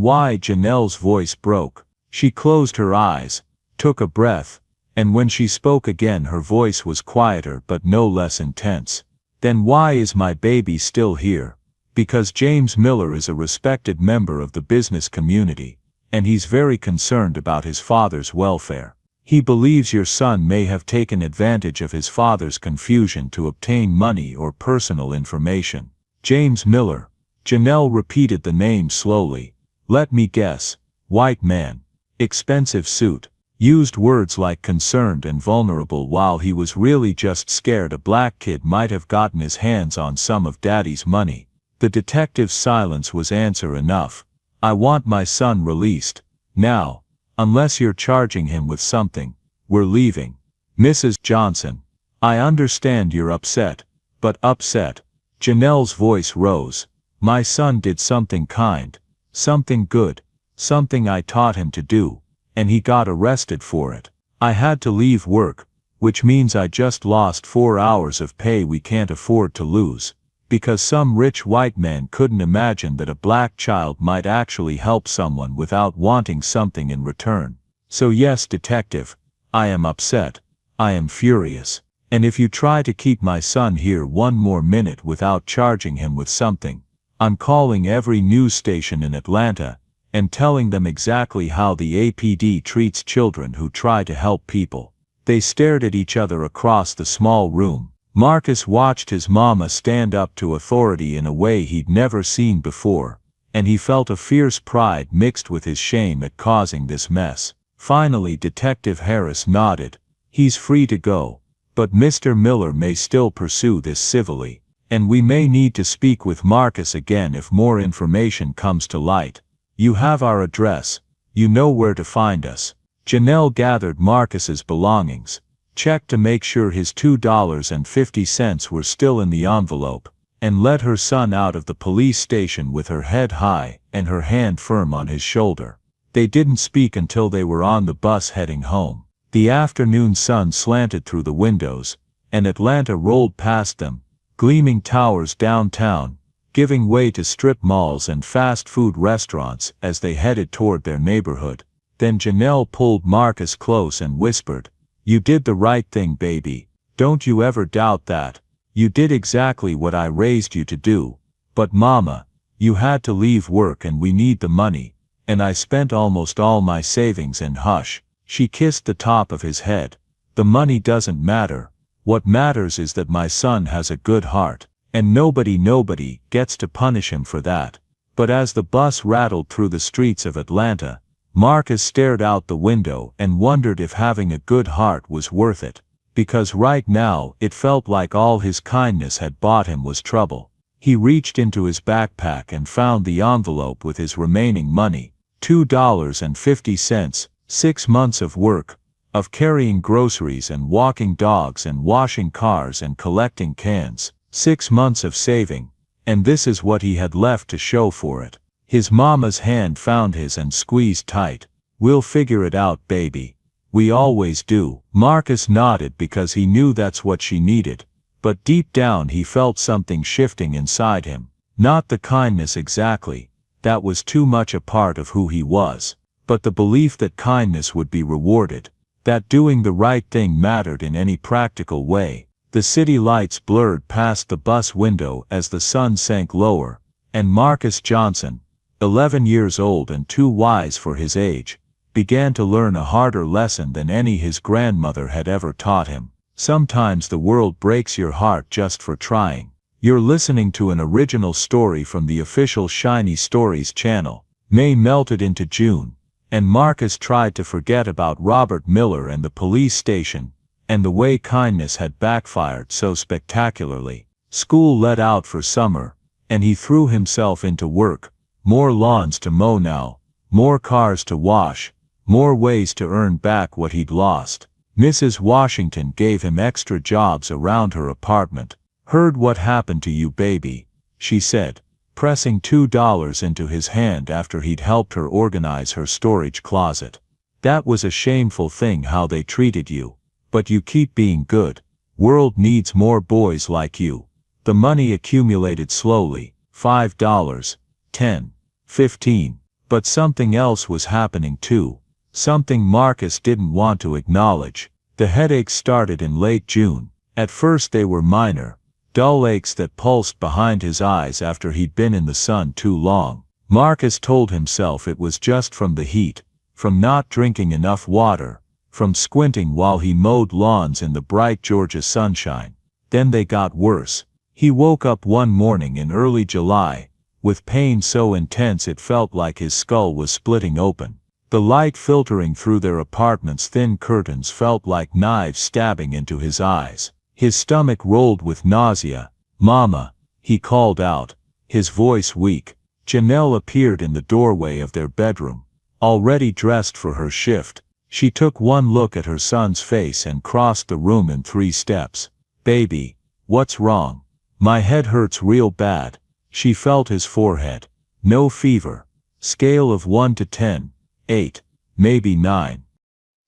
why? Janelle's voice broke. She closed her eyes, took a breath, and when she spoke again her voice was quieter but no less intense. Then why is my baby still here? Because James Miller is a respected member of the business community, and he's very concerned about his father's welfare. He believes your son may have taken advantage of his father's confusion to obtain money or personal information. James Miller. Janelle repeated the name slowly. Let me guess. White man. Expensive suit. Used words like concerned and vulnerable while he was really just scared a black kid might have gotten his hands on some of daddy's money. The detective's silence was answer enough. I want my son released. Now. Unless you're charging him with something. We're leaving. Mrs. Johnson. I understand you're upset. But upset. Janelle's voice rose. My son did something kind. Something good. Something I taught him to do. And he got arrested for it. I had to leave work, which means I just lost 4 hours of pay we can't afford to lose. Because some rich white man couldn't imagine that a black child might actually help someone without wanting something in return. So yes, detective, I am upset. I am furious. And if you try to keep my son here one more minute without charging him with something, I'm calling every news station in Atlanta and telling them exactly how the APD treats children who try to help people. They stared at each other across the small room. Marcus watched his mama stand up to authority in a way he'd never seen before, and he felt a fierce pride mixed with his shame at causing this mess. Finally, Detective Harris nodded. He's free to go, but Mr. Miller may still pursue this civilly, and we may need to speak with Marcus again if more information comes to light. You have our address. You know where to find us. Janelle gathered Marcus's belongings, checked to make sure his $2.50 were still in the envelope, and led her son out of the police station with her head high and her hand firm on his shoulder. They didn't speak until they were on the bus heading home. The afternoon sun slanted through the windows, and Atlanta rolled past them, gleaming towers downtown, giving way to strip malls and fast food restaurants as they headed toward their neighborhood. Then Janelle pulled Marcus close and whispered, "You did the right thing, baby. Don't you ever doubt that. You did exactly what I raised you to do. But mama, you had to leave work and we need the money, and I spent almost all my savings and hush." She kissed the top of his head. "The money doesn't matter. What matters is that my son has a good heart. And nobody gets to punish him for that." But as the bus rattled through the streets of Atlanta, Marcus stared out the window and wondered if having a good heart was worth it. Because right now it felt like all his kindness had bought him was trouble. He reached into his backpack and found the envelope with his remaining money. $2.50, 6 months of work, of carrying groceries and walking dogs and washing cars and collecting cans. 6 months of saving, and this is what he had left to show for it. His mama's hand found his and squeezed tight. "We'll figure it out, baby. We always do." Marcus nodded because he knew that's what she needed, but deep down he felt something shifting inside him. Not the kindness exactly, that was too much a part of who he was, but the belief that kindness would be rewarded, that doing the right thing mattered in any practical way. The city lights blurred past the bus window as the sun sank lower, and Marcus Johnson, 11 years old and too wise for his age, began to learn a harder lesson than any his grandmother had ever taught him. Sometimes the world breaks your heart just for trying. You're listening to an original story from the official Shiny Stories channel. May melted into June, and Marcus tried to forget about Robert Miller and the police station, and the way kindness had backfired so spectacularly. School let out for summer, and he threw himself into work. More lawns to mow now, more cars to wash, more ways to earn back what he'd lost. Mrs. Washington gave him extra jobs around her apartment. "Heard what happened to you, baby," she said, pressing $2 into his hand after he'd helped her organize her storage closet. "That was a shameful thing how they treated you. But you keep being good. World needs more boys like you." The money accumulated slowly. $5, 10, 15. But something else was happening too. Something Marcus didn't want to acknowledge. The headaches started in late June. At first they were minor, dull aches that pulsed behind his eyes after he'd been in the sun too long. Marcus told himself it was just from the heat, from not drinking enough water, from squinting while he mowed lawns in the bright Georgia sunshine. Then they got worse. He woke up one morning in early July, with pain so intense it felt like his skull was splitting open. The light filtering through their apartment's thin curtains felt like knives stabbing into his eyes. His stomach rolled with nausea. "Mama," he called out, his voice weak. Janelle appeared in the doorway of their bedroom, already dressed for her shift. She took one look at her son's face and crossed the room in 3 steps. "Baby, what's wrong?" "My head hurts real bad." She felt his forehead. "No fever. Scale of 1 to 10. 8, maybe 9.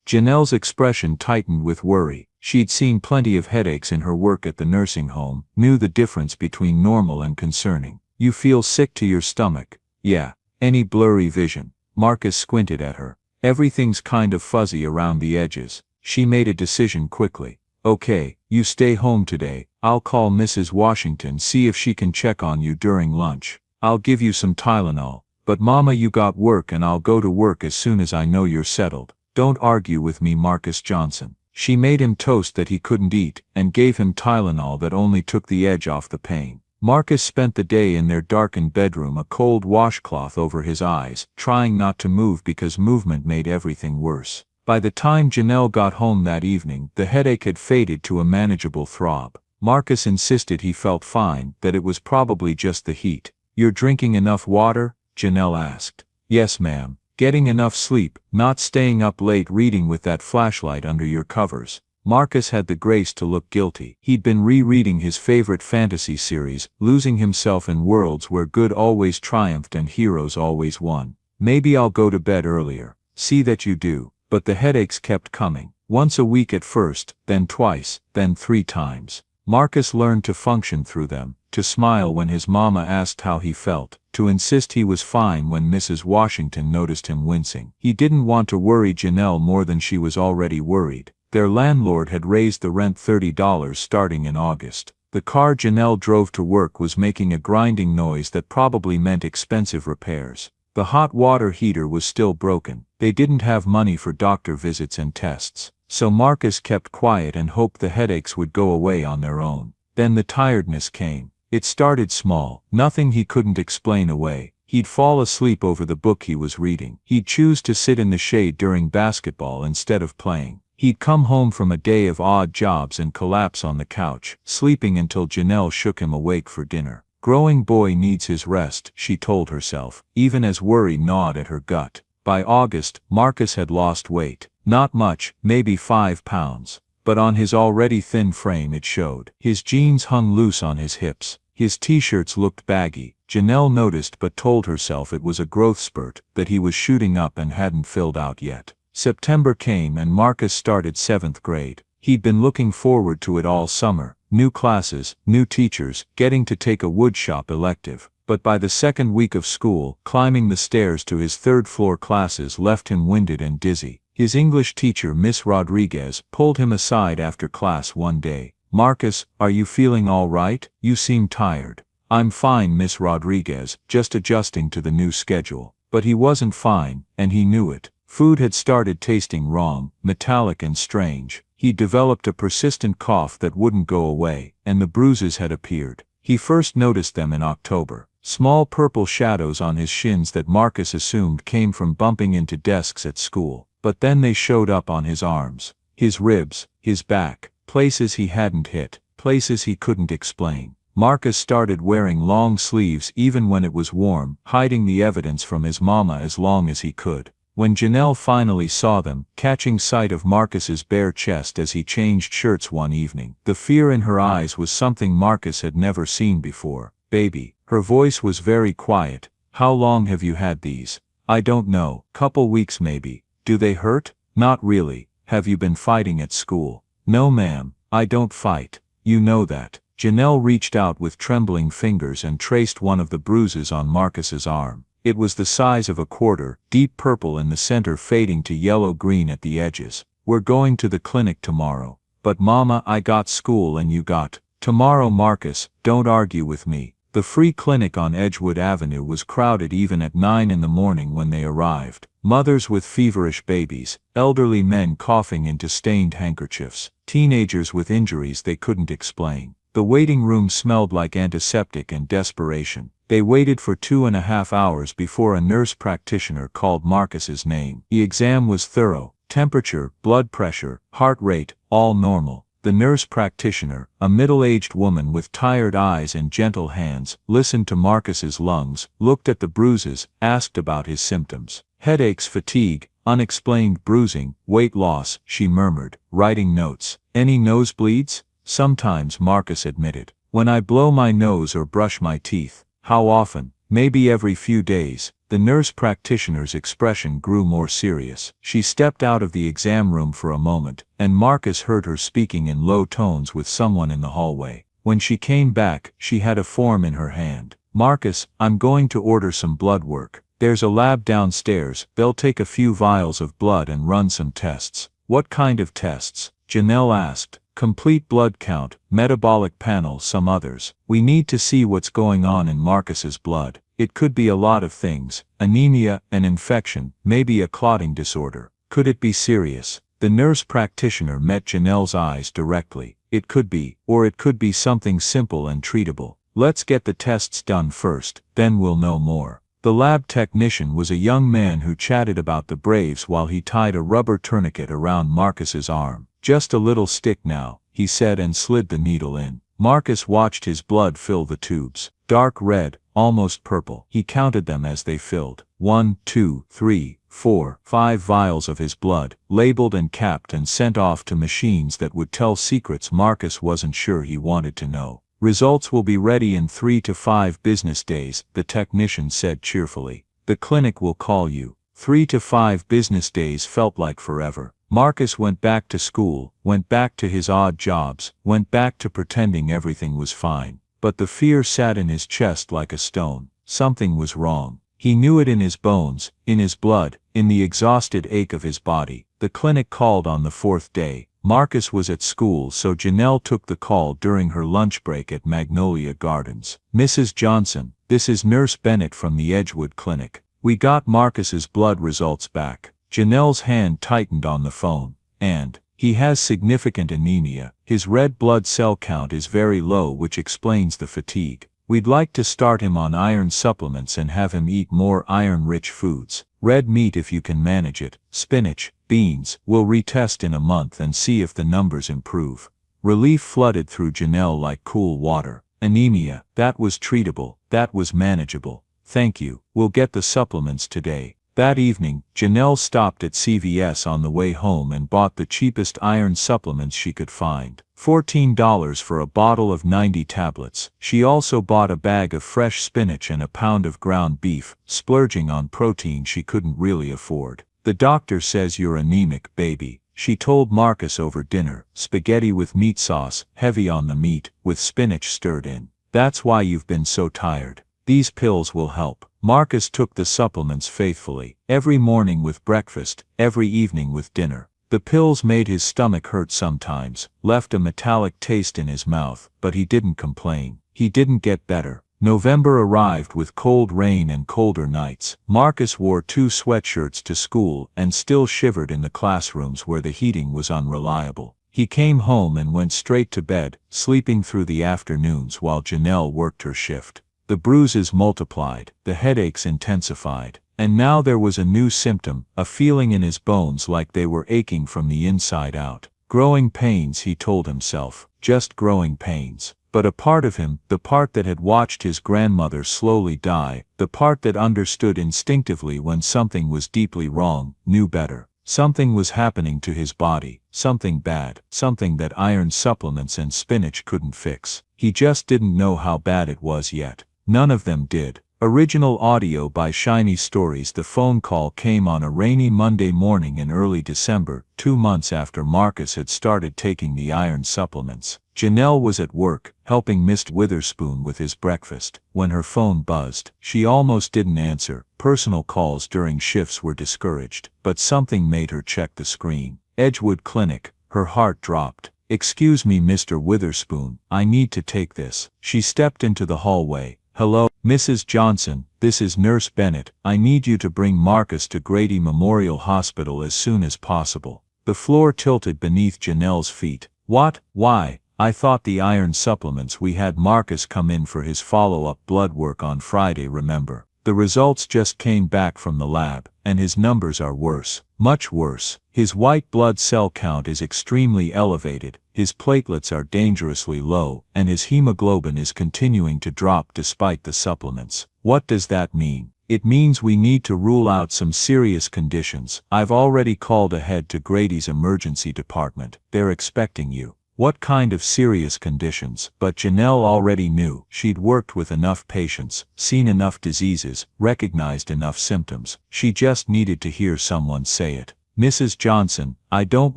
Janelle's expression tightened with worry. She'd seen plenty of headaches in her work at the nursing home, knew the difference between normal and concerning. "You feel sick to your stomach?" "Yeah." "Any blurry vision?" Marcus squinted at her. "Everything's kind of fuzzy around the edges." She made a decision quickly. "Okay, you stay home today. I'll call Mrs. Washington, see if she can check on you during lunch. I'll give you some Tylenol. But Mama, you got work and I'll go to work as soon as I know you're settled. Don't argue with me, Marcus Johnson." She made him toast that he couldn't eat, and gave him Tylenol that only took the edge off the pain. Marcus spent the day in their darkened bedroom, a cold washcloth over his eyes, trying not to move because movement made everything worse. By the time Janelle got home that evening, the headache had faded to a manageable throb. Marcus insisted he felt fine, that it was probably just the heat. "You're drinking enough water?" Janelle asked. "Yes, ma'am." "Getting enough sleep, not staying up late reading with that flashlight under your covers?" Marcus had the grace to look guilty. He'd been rereading his favorite fantasy series, losing himself in worlds where good always triumphed and heroes always won. "Maybe I'll go to bed earlier." "See that you do." But the headaches kept coming. Once a week at first, then twice, then 3 times. Marcus learned to function through them, to smile when his mama asked how he felt, to insist he was fine when Mrs. Washington noticed him wincing. He didn't want to worry Janelle more than she was already worried. Their landlord had raised the rent $30 starting in August. The car Janelle drove to work was making a grinding noise that probably meant expensive repairs. The hot water heater was still broken. They didn't have money for doctor visits and tests. So Marcus kept quiet and hoped the headaches would go away on their own. Then the tiredness came. It started small, nothing he couldn't explain away. He'd fall asleep over the book he was reading. He'd choose to sit in the shade during basketball instead of playing. He'd come home from a day of odd jobs and collapse on the couch, sleeping until Janelle shook him awake for dinner. Growing boy needs his rest, she told herself, even as worry gnawed at her gut. By August, Marcus had lost weight. Not much, maybe 5 pounds. But on his already thin frame it showed. His jeans hung loose on his hips. His t-shirts looked baggy. Janelle noticed but told herself it was a growth spurt, that he was shooting up and hadn't filled out yet. September came and Marcus started 7th grade. He'd been looking forward to it all summer. New classes, new teachers, getting to take a woodshop elective. But by the 2nd week of school, climbing the stairs to his 3rd-floor classes left him winded and dizzy. His English teacher, Miss Rodriguez, pulled him aside after class one day. "Marcus, are you feeling all right? You seem tired." "I'm fine, Miss Rodriguez, just adjusting to the new schedule." But he wasn't fine, and he knew it. Food had started tasting wrong, metallic and strange. He'd developed a persistent cough that wouldn't go away, and the bruises had appeared. He first noticed them in October. Small purple shadows on his shins that Marcus assumed came from bumping into desks at school. But then they showed up on his arms, his ribs, his back, places he hadn't hit, places he couldn't explain. Marcus started wearing long sleeves even when it was warm, hiding the evidence from his mama as long as he could. When Janelle finally saw them, catching sight of Marcus's bare chest as he changed shirts one evening, the fear in her eyes was something Marcus had never seen before. "Baby." Her voice was very quiet. "How long have you had these?" "I don't know. Couple weeks maybe." "Do they hurt?" "Not really." "Have you been fighting at school?" "No ma'am, I don't fight. You know that." Janelle reached out with trembling fingers and traced one of the bruises on Marcus's arm. It was the size of a quarter, deep purple in the center fading to yellow-green at the edges. "We're going to the clinic tomorrow." "But mama, I got school and you got." "Tomorrow Marcus, don't argue with me." The free clinic on Edgewood Avenue was crowded even at 9 in the morning when they arrived. Mothers with feverish babies, elderly men coughing into stained handkerchiefs, teenagers with injuries they couldn't explain. The waiting room smelled like antiseptic and desperation. They waited for 2.5 hours before a nurse practitioner called Marcus's name. The exam was thorough. Temperature, blood pressure, heart rate, all normal. The nurse practitioner, a middle-aged woman with tired eyes and gentle hands, listened to Marcus's lungs, looked at the bruises, asked about his symptoms. "Headaches, fatigue, unexplained bruising, weight loss," she murmured, writing notes. "Any nosebleeds?" "Sometimes," Marcus admitted. "When I blow my nose or brush my teeth." "How often?" "Maybe every few days." The nurse practitioner's expression grew more serious. She stepped out of the exam room for a moment, and Marcus heard her speaking in low tones with someone in the hallway. When she came back, she had a form in her hand. "Marcus, I'm going to order some blood work. There's a lab downstairs. They'll take a few vials of blood and run some tests." "What kind of tests?" Janelle asked. "Complete blood count, metabolic panel, some others. We need to see what's going on in Marcus's blood. It could be a lot of things: anemia, an infection, maybe a clotting disorder. Could it be serious?" The nurse practitioner met Janelle's eyes directly. "It could be, or it could be something simple and treatable. Let's get the tests done first, then we'll know more." The lab technician was a young man who chatted about the Braves while he tied a rubber tourniquet around Marcus's arm. "Just a little stick now," he said and slid the needle in. Marcus watched his blood fill the tubes. Dark red, almost purple. He counted them as they filled. 1, 2, 3, 4, 5 vials of his blood, labeled and capped and sent off to machines that would tell secrets Marcus wasn't sure he wanted to know. "Results will be ready in 3 to 5 business days," the technician said cheerfully. "The clinic will call you." 3 to 5 business days felt like forever. Marcus went back to school, went back to his odd jobs, went back to pretending everything was fine. But the fear sat in his chest like a stone. Something was wrong. He knew it in his bones, in his blood, in the exhausted ache of his body. The clinic called on the 4th day. Marcus was at school, so Janelle took the call during her lunch break at Magnolia Gardens. "Mrs. Johnson, this is Nurse Bennett from the Edgewood Clinic. We got Marcus's blood results back." Janelle's hand tightened on the phone. "And he has significant anemia. His red blood cell count is very low, which explains the fatigue. We'd like to start him on iron supplements and have him eat more iron-rich foods. Red meat if you can manage it, spinach, beans. We'll retest in a month and see if the numbers improve." Relief flooded through Janelle like cool water. Anemia, that was treatable, that was manageable. "Thank you, we'll get the supplements today." That evening, Janelle stopped at CVS on the way home and bought the cheapest iron supplements she could find. $14 for a bottle of 90 tablets. She also bought a bag of fresh spinach and a pound of ground beef, splurging on protein she couldn't really afford. "The doctor says you're anemic, baby," she told Marcus over dinner. "Spaghetti with meat sauce, heavy on the meat, with spinach stirred in. That's why you've been so tired. These pills will help." Marcus took the supplements faithfully, every morning with breakfast, every evening with dinner. The pills made his stomach hurt sometimes, left a metallic taste in his mouth, but he didn't complain. He didn't get better. November arrived with cold rain and colder nights. Marcus wore 2 sweatshirts to school and still shivered in the classrooms where the heating was unreliable. He came home and went straight to bed, sleeping through the afternoons while Janelle worked her shift. The bruises multiplied, the headaches intensified, and now there was a new symptom, a feeling in his bones like they were aching from the inside out. Growing pains, he told himself, just growing pains. But a part of him, the part that had watched his grandmother slowly die, the part that understood instinctively when something was deeply wrong, knew better. Something was happening to his body, something bad, something that iron supplements and spinach couldn't fix. He just didn't know how bad it was yet. None of them did. Original audio by Shiny Stories. The phone call came on a rainy Monday morning in early December, 2 months after Marcus had started taking the iron supplements. Janelle was at work, helping Mr. Witherspoon with his breakfast, when her phone buzzed. She almost didn't answer. Personal calls during shifts were discouraged, but something made her check the screen. Edgewood Clinic. Her heart dropped. "Excuse me, Mr. Witherspoon, I need to take this." She stepped into the hallway. "Hello, Mrs. Johnson, this is Nurse Bennett. I need you to bring Marcus to Grady Memorial Hospital as soon as possible." The floor tilted beneath Janelle's feet. "What? Why? I thought the iron supplements. We had Marcus come in for his follow-up blood work on Friday, remember? The results just came back from the lab, and his numbers are worse, much worse. His white blood cell count is extremely elevated, his platelets are dangerously low, and his hemoglobin is continuing to drop despite the supplements." "What does that mean?" "It means we need to rule out some serious conditions. I've already called ahead to Grady's emergency department. They're expecting you." "What kind of serious conditions?" But Janelle already knew. She'd worked with enough patients, seen enough diseases, recognized enough symptoms. She just needed to hear someone say it. "Mrs. Johnson, I don't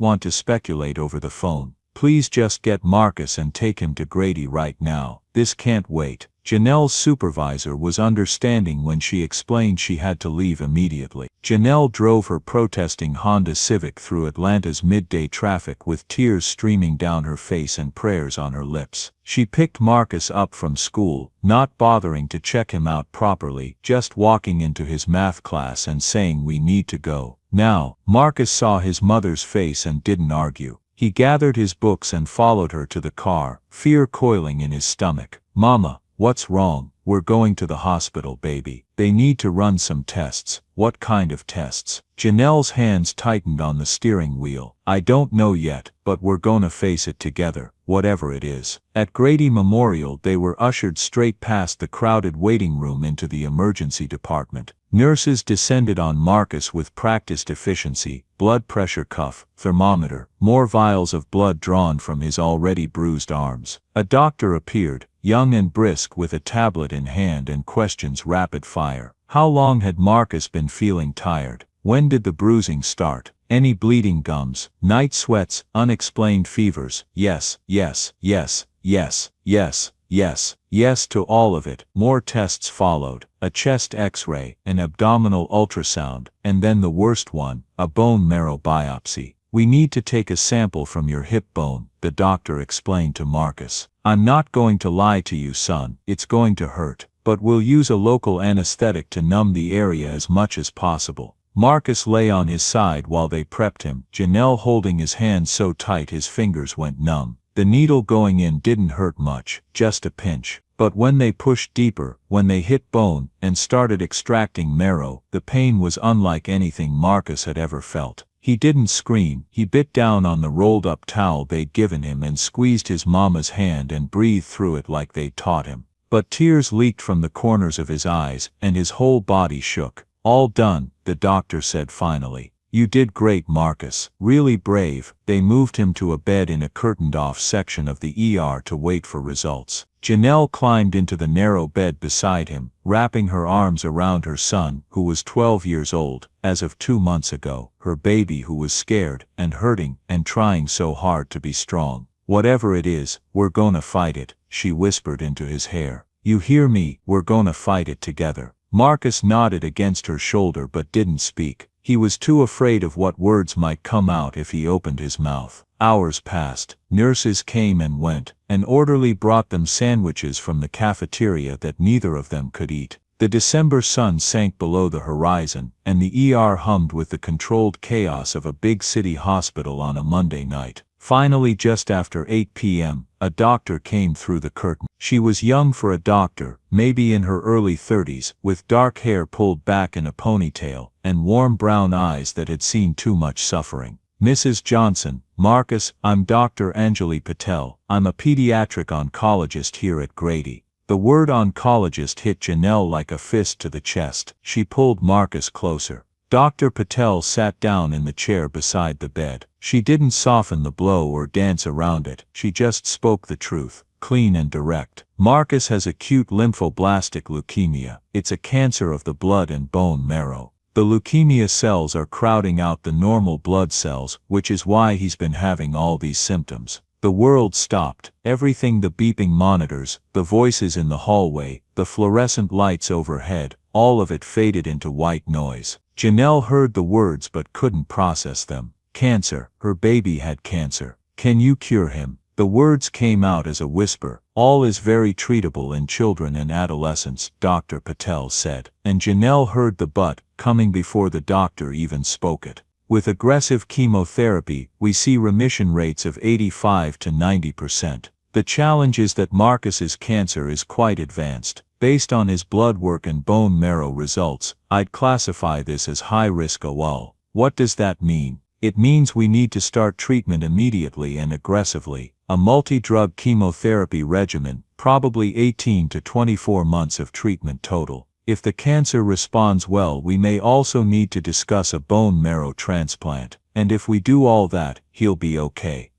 want to speculate over the phone. Please just get Marcus and take him to Grady right now. This can't wait." Janelle's supervisor was understanding when she explained she had to leave immediately. Janelle drove her protesting Honda Civic through Atlanta's midday traffic with tears streaming down her face and prayers on her lips. She picked Marcus up from school, not bothering to check him out properly, just walking into his math class and saying, "We need to go now." Marcus saw his mother's face and didn't argue. He gathered his books and followed her to the car, fear coiling in his stomach. "Mama, what's wrong?" "We're going to the hospital, baby. They need to run some tests." "What kind of tests?" Janelle's hands tightened on the steering wheel. "I don't know yet, but we're gonna face it together, whatever it is." At Grady Memorial they were ushered straight past the crowded waiting room into the emergency department. Nurses descended on Marcus with practiced efficiency, blood pressure cuff, thermometer, more vials of blood drawn from his already bruised arms. A doctor appeared, young and brisk with a tablet in hand and questions rapid fire. How long had Marcus been feeling tired? When did the bruising start? Any bleeding gums? Night sweats? Unexplained fevers? Yes, yes, yes, yes, yes, yes, yes to all of it. More tests followed. A chest x-ray, an abdominal ultrasound, and then the worst one, a bone marrow biopsy. "We need to take a sample from your hip bone," the doctor explained to Marcus. "I'm not going to lie to you, son. It's going to hurt, but we'll use a local anesthetic to numb the area as much as possible." Marcus lay on his side while they prepped him, Janelle holding his hand so tight his fingers went numb. The needle going in didn't hurt much, just a pinch. But when they pushed deeper, when they hit bone, and started extracting marrow, the pain was unlike anything Marcus had ever felt. He didn't scream. He bit down on the rolled-up towel they'd given him and squeezed his mama's hand and breathed through it like they'd taught him. But tears leaked from the corners of his eyes, and his whole body shook. "All done," the doctor said finally. "You did great, Marcus. Really brave." They moved him to a bed in a curtained-off section of the ER to wait for results. Janelle climbed into the narrow bed beside him, wrapping her arms around her son, who was 12 years old, as of 2 months ago, her baby who was scared, and hurting, and trying so hard to be strong. "Whatever it is, we're gonna fight it," she whispered into his hair. "You hear me? We're gonna fight it together." Marcus nodded against her shoulder but didn't speak. He was too afraid of what words might come out if he opened his mouth. Hours passed. Nurses came and went. An orderly brought them sandwiches from the cafeteria that neither of them could eat. The December sun sank below the horizon, and the ER hummed with the controlled chaos of a big city hospital on a Monday night. Finally, just after 8 p.m., a doctor came through the curtain. She was young for a doctor, maybe in her early 30s, with dark hair pulled back in a ponytail, and warm brown eyes that had seen too much suffering. Mrs. Johnson, Marcus, I'm Dr. Anjali Patel. I'm a pediatric oncologist here at Grady. The word oncologist hit Janelle like a fist to the chest. She pulled Marcus closer. Dr. Patel sat down in the chair beside the bed. She didn't soften the blow or dance around it. She just spoke the truth, clean and direct. Marcus has acute lymphoblastic leukemia. It's a cancer of the blood and bone marrow. The leukemia cells are crowding out the normal blood cells, which is why he's been having all these symptoms. The world stopped. Everything, the beeping monitors, the voices in the hallway, the fluorescent lights overhead, all of it faded into white noise. Janelle heard the words but couldn't process them. Cancer. Her baby had cancer. Can you cure him? The words came out as a whisper. All is very treatable in children and adolescents, Dr. Patel said. And Janelle heard the but coming before the doctor even spoke it. With aggressive chemotherapy, we see remission rates of 85 to 90%. The challenge is that Marcus's cancer is quite advanced. Based on his blood work and bone marrow results, I'd classify this as high-risk OL. What does that mean? It means we need to start treatment immediately and aggressively. A multi-drug chemotherapy regimen, probably 18 to 24 months of treatment total. If the cancer responds well, we may also need to discuss a bone marrow transplant. And if we do all that, he'll be okay.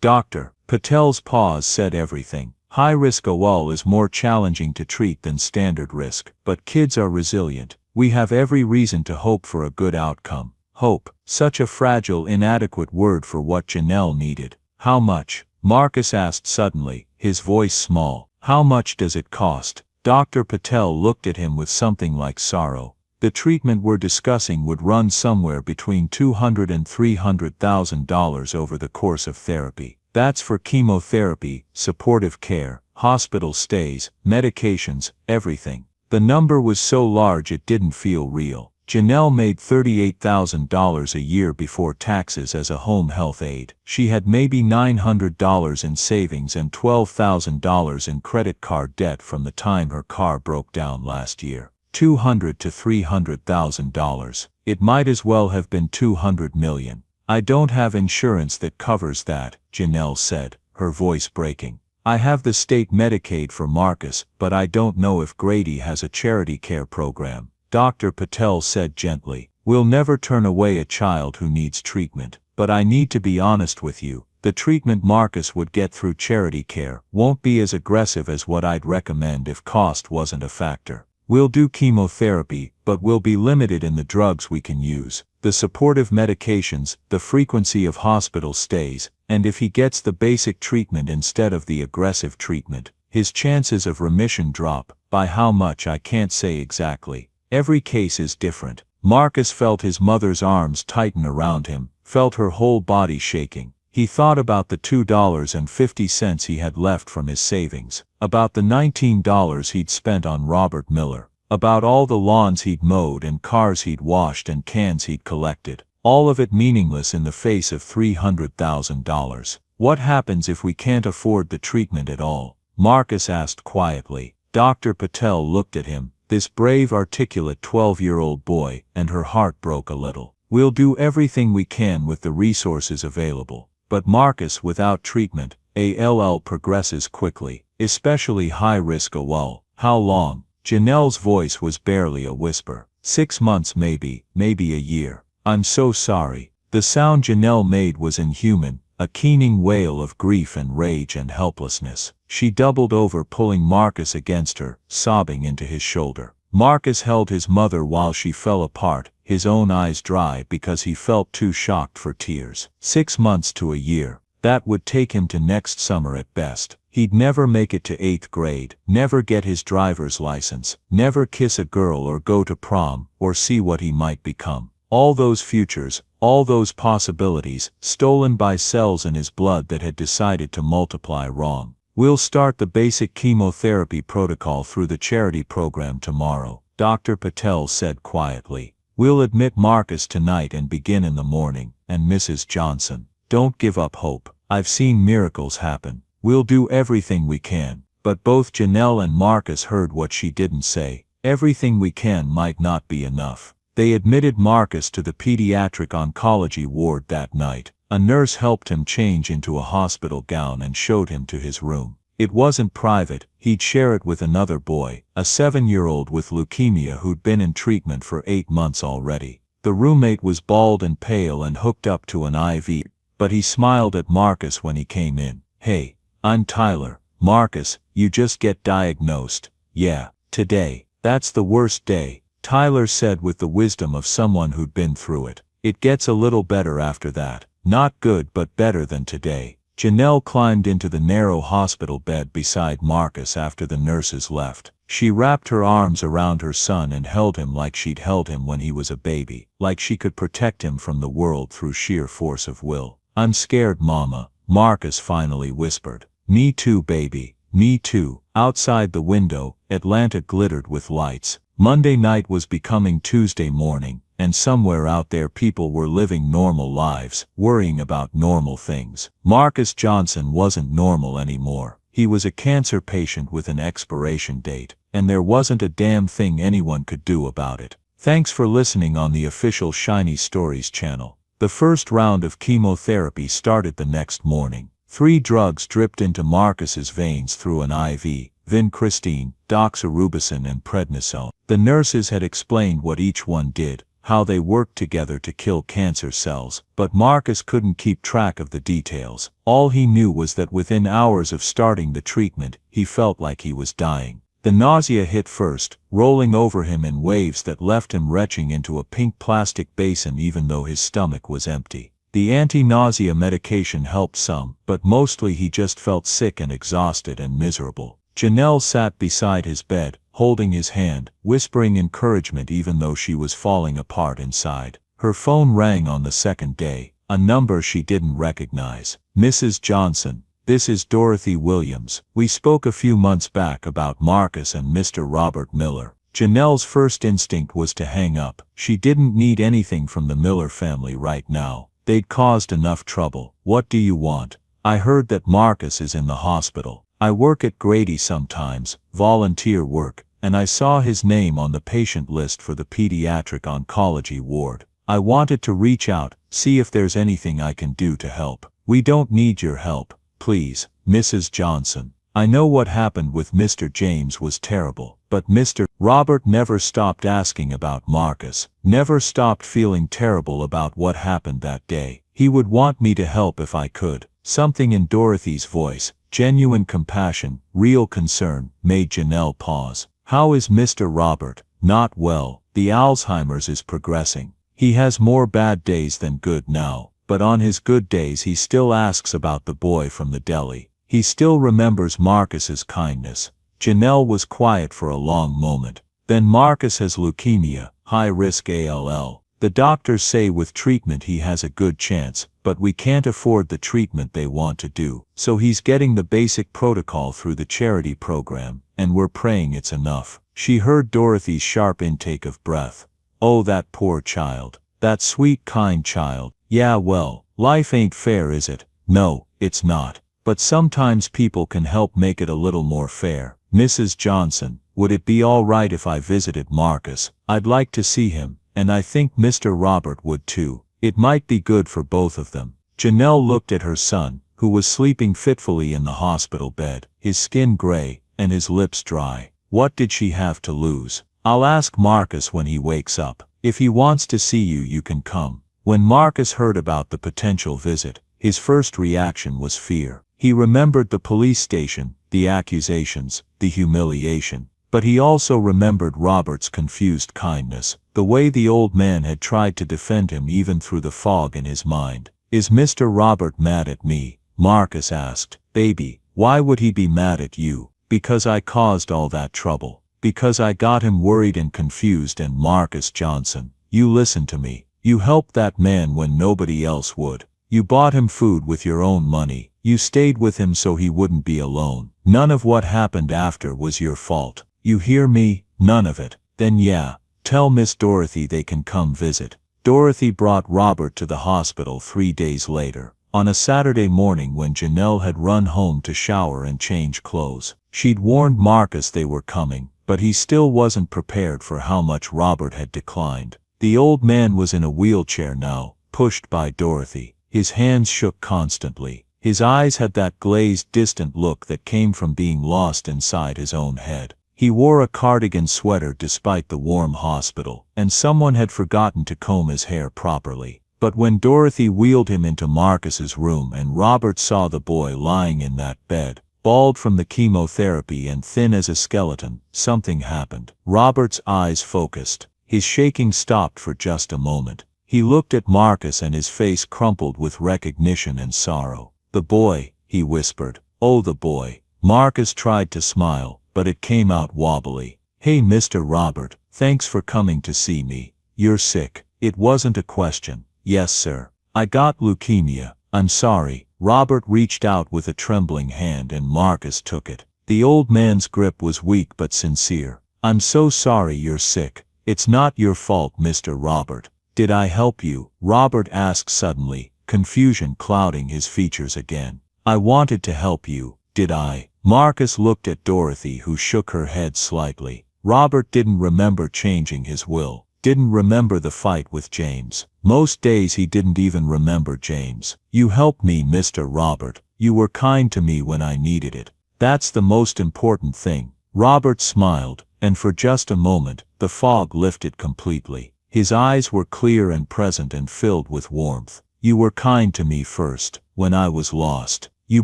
Dr. Patel's pause said everything. High-risk OL is more challenging to treat than standard risk, but kids are resilient. We have every reason to hope for a good outcome. Hope, such a fragile, inadequate word for what Janelle needed. How much? Marcus asked suddenly, his voice small. How much does it cost? Dr. Patel looked at him with something like sorrow. The treatment we're discussing would run somewhere between $200,000 and $300,000 over the course of therapy. That's for chemotherapy, supportive care, hospital stays, medications, everything. The number was so large it didn't feel real. Janelle made $38,000 a year before taxes as a home health aide. She had maybe $900 in savings and $12,000 in credit card debt from the time her car broke down last year. $200,000 to $300,000. It might as well have been $200 million. I don't have insurance that covers that, Janelle said, her voice breaking. I have the state Medicaid for Marcus, but I don't know if Grady has a charity care program. Dr. Patel said gently, we'll never turn away a child who needs treatment, but I need to be honest with you. The treatment Marcus would get through charity care won't be as aggressive as what I'd recommend if cost wasn't a factor. We'll do chemotherapy, but we'll be limited in the drugs we can use, the supportive medications, the frequency of hospital stays, and if he gets the basic treatment instead of the aggressive treatment, his chances of remission drop. By how much I can't say exactly. Every case is different. Marcus felt his mother's arms tighten around him, felt her whole body shaking. He thought about the $2.50 he had left from his savings, about the $19 he'd spent on Robert Miller, about all the lawns he'd mowed and cars he'd washed and cans he'd collected, all of it meaningless in the face of $300,000. What happens if we can't afford the treatment at all? Marcus asked quietly. Dr. Patel looked at him, this brave, articulate 12-year-old boy, and her heart broke a little. We'll do everything we can with the resources available. But Marcus, without treatment, ALL progresses quickly, especially high-risk OL. How long? Janelle's voice was barely a whisper. 6 months maybe a year. I'm so sorry. The sound Janelle made was inhuman, a keening wail of grief and rage and helplessness. She doubled over, pulling Marcus against her, sobbing into his shoulder. Marcus held his mother while she fell apart, his own eyes dry because he felt too shocked for tears. 6 months to a year. That would take him to next summer at best. He'd never make it to 8th grade, never get his driver's license, never kiss a girl or go to prom, or see what he might become. All those futures, all those possibilities, stolen by cells in his blood that had decided to multiply wrong. We'll start the basic chemotherapy protocol through the charity program tomorrow, Dr. Patel said quietly. We'll admit Marcus tonight and begin in the morning. And Mrs. Johnson, don't give up hope. I've seen miracles happen. We'll do everything we can. But both Janelle and Marcus heard what she didn't say. Everything we can might not be enough. They admitted Marcus to the pediatric oncology ward that night. A nurse helped him change into a hospital gown and showed him to his room. It wasn't private, he'd share it with another boy, a 7-year-old with leukemia who'd been in treatment for 8 months already. The roommate was bald and pale and hooked up to an IV, but he smiled at Marcus when he came in. "Hey, I'm Tyler." "Marcus, you just get diagnosed." "Yeah, today. That's the worst day," Tyler said with the wisdom of someone who'd been through it. "It gets a little better after that. Not good but better than today." Janelle climbed into the narrow hospital bed beside Marcus after the nurses left. She wrapped her arms around her son and held him like she'd held him when he was a baby, like she could protect him from the world through sheer force of will. "I'm scared, Mama," Marcus finally whispered. "Me too, baby, me too." Outside the window, Atlanta glittered with lights. Monday night was becoming Tuesday morning, and somewhere out there people were living normal lives, worrying about normal things. Marcus Johnson wasn't normal anymore. He was a cancer patient with an expiration date, and there wasn't a damn thing anyone could do about it. Thanks for listening on the official Shiny Stories channel. The first round of chemotherapy started the next morning. 3 drugs dripped into Marcus's veins through an IV: vincristine, doxorubicin and prednisone. The nurses had explained what each one did, how they worked together to kill cancer cells, but Marcus couldn't keep track of the details. All he knew was that within hours of starting the treatment, he felt like he was dying. The nausea hit first, rolling over him in waves that left him retching into a pink plastic basin even though his stomach was empty. The anti-nausea medication helped some, but mostly he just felt sick and exhausted and miserable. Janelle sat beside his bed, holding his hand, whispering encouragement even though she was falling apart inside. Her phone rang on the second day, a number she didn't recognize. "Mrs. Johnson, this is Dorothy Williams. We spoke a few months back about Marcus and Mr. Robert Miller." Janelle's first instinct was to hang up. She didn't need anything from the Miller family right now. They'd caused enough trouble. "What do you want?" "I heard that Marcus is in the hospital. I work at Grady sometimes, volunteer work, and I saw his name on the patient list for the pediatric oncology ward. I wanted to reach out, see if there's anything I can do to help." "We don't need your help, please, Mrs. Johnson. I know what happened with Mr. James was terrible, but Mr. Robert never stopped asking about Marcus, never stopped feeling terrible about what happened that day. He would want me to help if I could." Something in Dorothy's voice, genuine compassion, real concern, made Janelle pause. "How is Mr. Robert?" "Not well. The Alzheimer's is progressing. He has more bad days than good now, but on his good days he still asks about the boy from the deli. He still remembers Marcus's kindness." Janelle was quiet for a long moment. "Then Marcus has leukemia, high-risk ALL. The doctors say with treatment he has a good chance, but we can't afford the treatment they want to do. So he's getting the basic protocol through the charity program, and we're praying it's enough." She heard Dorothy's sharp intake of breath. "Oh, that poor child. That sweet, kind child. Yeah, well, life ain't fair, is it?" "No, it's not. But sometimes people can help make it a little more fair." "Mrs. Johnson, would it be all right if I visited Marcus? I'd like to see him, and I think Mr. Robert would too. It might be good for both of them." Janelle looked at her son, who was sleeping fitfully in the hospital bed, his skin gray, and his lips dry. What did she have to lose? "I'll ask Marcus when he wakes up. If he wants to see you, you can come." When Marcus heard about the potential visit, his first reaction was fear. He remembered the police station, the accusations, the humiliation. But he also remembered Robert's confused kindness, the way the old man had tried to defend him even through the fog in his mind. "Is Mr. Robert mad at me?" Marcus asked. "Baby, why would he be mad at you?" "Because I caused all that trouble. Because I got him worried and confused." And Marcus Johnson, you listen to me. You helped that man when nobody else would. You bought him food with your own money. You stayed with him so he wouldn't be alone. None of what happened after was your fault. You hear me? None of it. Then yeah, tell Miss Dorothy they can come visit." Dorothy brought Robert to the hospital 3 days later, on a Saturday morning when Janelle had run home to shower and change clothes. She'd warned Marcus they were coming, but he still wasn't prepared for how much Robert had declined. The old man was in a wheelchair now, pushed by Dorothy. His hands shook constantly. His eyes had that glazed, distant look that came from being lost inside his own head. He wore a cardigan sweater despite the warm hospital, and someone had forgotten to comb his hair properly. But when Dorothy wheeled him into Marcus's room and Robert saw the boy lying in that bed, bald from the chemotherapy and thin as a skeleton, something happened. Robert's eyes focused. His shaking stopped for just a moment. He looked at Marcus and his face crumpled with recognition and sorrow. "The boy," he whispered. "Oh, the boy." Marcus tried to smile, but it came out wobbly. "Hey, Mr. Robert, thanks for coming to see me. You're sick." It wasn't a question. "Yes, sir. I got leukemia. I'm sorry." Robert reached out with a trembling hand and Marcus took it. The old man's grip was weak but sincere. "I'm so sorry you're sick. It's not your fault, Mr. Robert." "Did I help you?" Robert asked suddenly, confusion clouding his features again. "I wanted to help you. Did I?" Marcus looked at Dorothy, who shook her head slightly. Robert didn't remember changing his will, didn't remember the fight with James. Most days he didn't even remember James. "You helped me, Mr. Robert. You were kind to me when I needed it. That's the most important thing." Robert smiled, and for just a moment, the fog lifted completely. His eyes were clear and present and filled with warmth. "You were kind to me first, when I was lost. You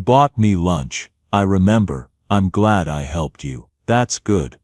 bought me lunch. I remember. I'm glad I helped you." "That's good.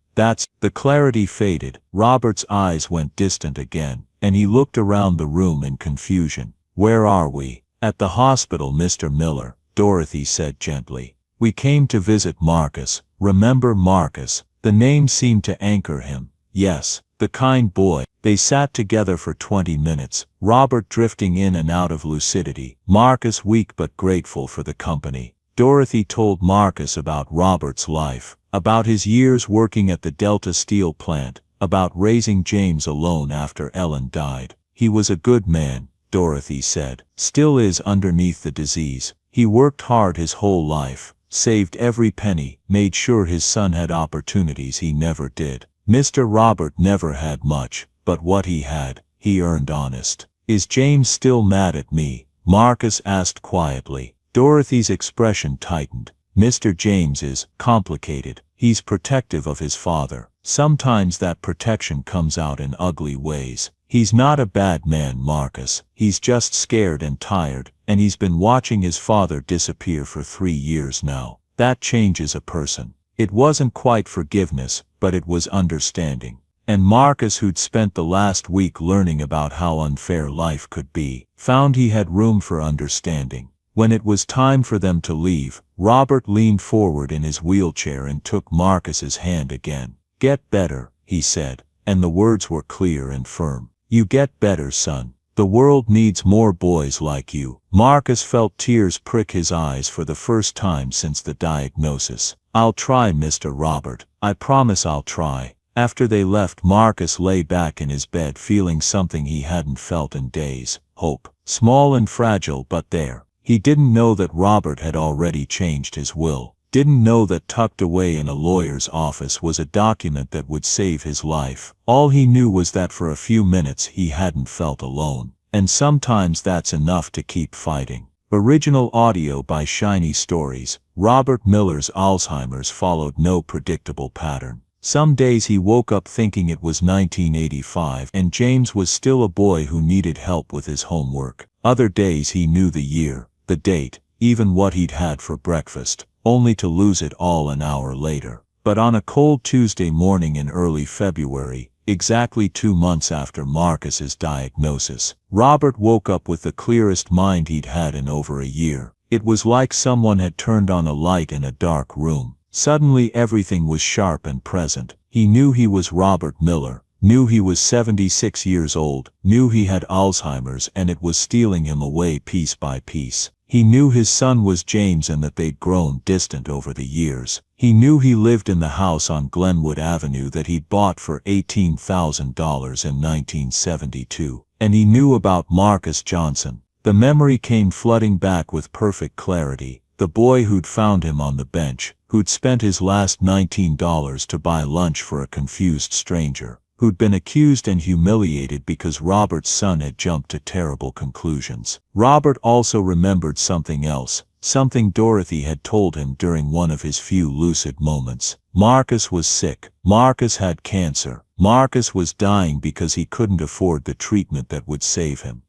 The clarity faded. Robert's eyes went distant again, and he looked around the room in confusion. "Where are we?" "At the hospital, Mr. Miller," Dorothy said gently. "We came to visit Marcus. Remember Marcus?" The name seemed to anchor him. "Yes, the kind boy." They sat together for 20 minutes, Robert drifting in and out of lucidity, Marcus weak but grateful for the company. Dorothy told Marcus about Robert's life, about his years working at the Delta Steel plant, about raising James alone after Ellen died. "He was a good man," Dorothy said. "Still is underneath the disease. He worked hard his whole life, saved every penny, made sure his son had opportunities he never did. Mr. Robert never had much, but what he had, he earned honest." "Is James still mad at me?" Marcus asked quietly. Dorothy's expression tightened. "Mr. James is complicated. He's protective of his father. Sometimes that protection comes out in ugly ways. He's not a bad man, Marcus. He's just scared and tired, and he's been watching his father disappear for 3 years now. That changes a person." It wasn't quite forgiveness, but it was understanding. And Marcus, who'd spent the last week learning about how unfair life could be, found he had room for understanding. When it was time for them to leave, Robert leaned forward in his wheelchair and took Marcus's hand again. "Get better," he said, and the words were clear and firm. "You get better, son. The world needs more boys like you." Marcus felt tears prick his eyes for the first time since the diagnosis. "I'll try, Mr. Robert. I promise I'll try." After they left, Marcus lay back in his bed feeling something he hadn't felt in days: hope. Small and fragile, but there. He didn't know that Robert had already changed his will. Didn't know that tucked away in a lawyer's office was a document that would save his life. All he knew was that for a few minutes he hadn't felt alone. And sometimes that's enough to keep fighting. Original audio by Shiny Stories. Robert Miller's Alzheimer's followed no predictable pattern. Some days he woke up thinking it was 1985 and James was still a boy who needed help with his homework. Other days he knew the year, the date, even what he'd had for breakfast, only to lose it all an hour later. But on a cold Tuesday morning in early February, exactly 2 months after Marcus's diagnosis, Robert woke up with the clearest mind he'd had in over a year. It was like someone had turned on a light in a dark room. Suddenly everything was sharp and present. He knew he was Robert Miller, knew he was 76 years old, knew he had Alzheimer's and it was stealing him away piece by piece. He knew his son was James and that they'd grown distant over the years. He knew he lived in the house on Glenwood Avenue that he'd bought for $18,000 in 1972. And he knew about Marcus Johnson. The memory came flooding back with perfect clarity. The boy who'd found him on the bench, who'd spent his last $19 to buy lunch for a confused stranger. who'd been accused and humiliated because Robert's son had jumped to terrible conclusions. Robert also remembered something else, something Dorothy had told him during one of his few lucid moments. Marcus was sick. Marcus had cancer. Marcus was dying because he couldn't afford the treatment that would save him.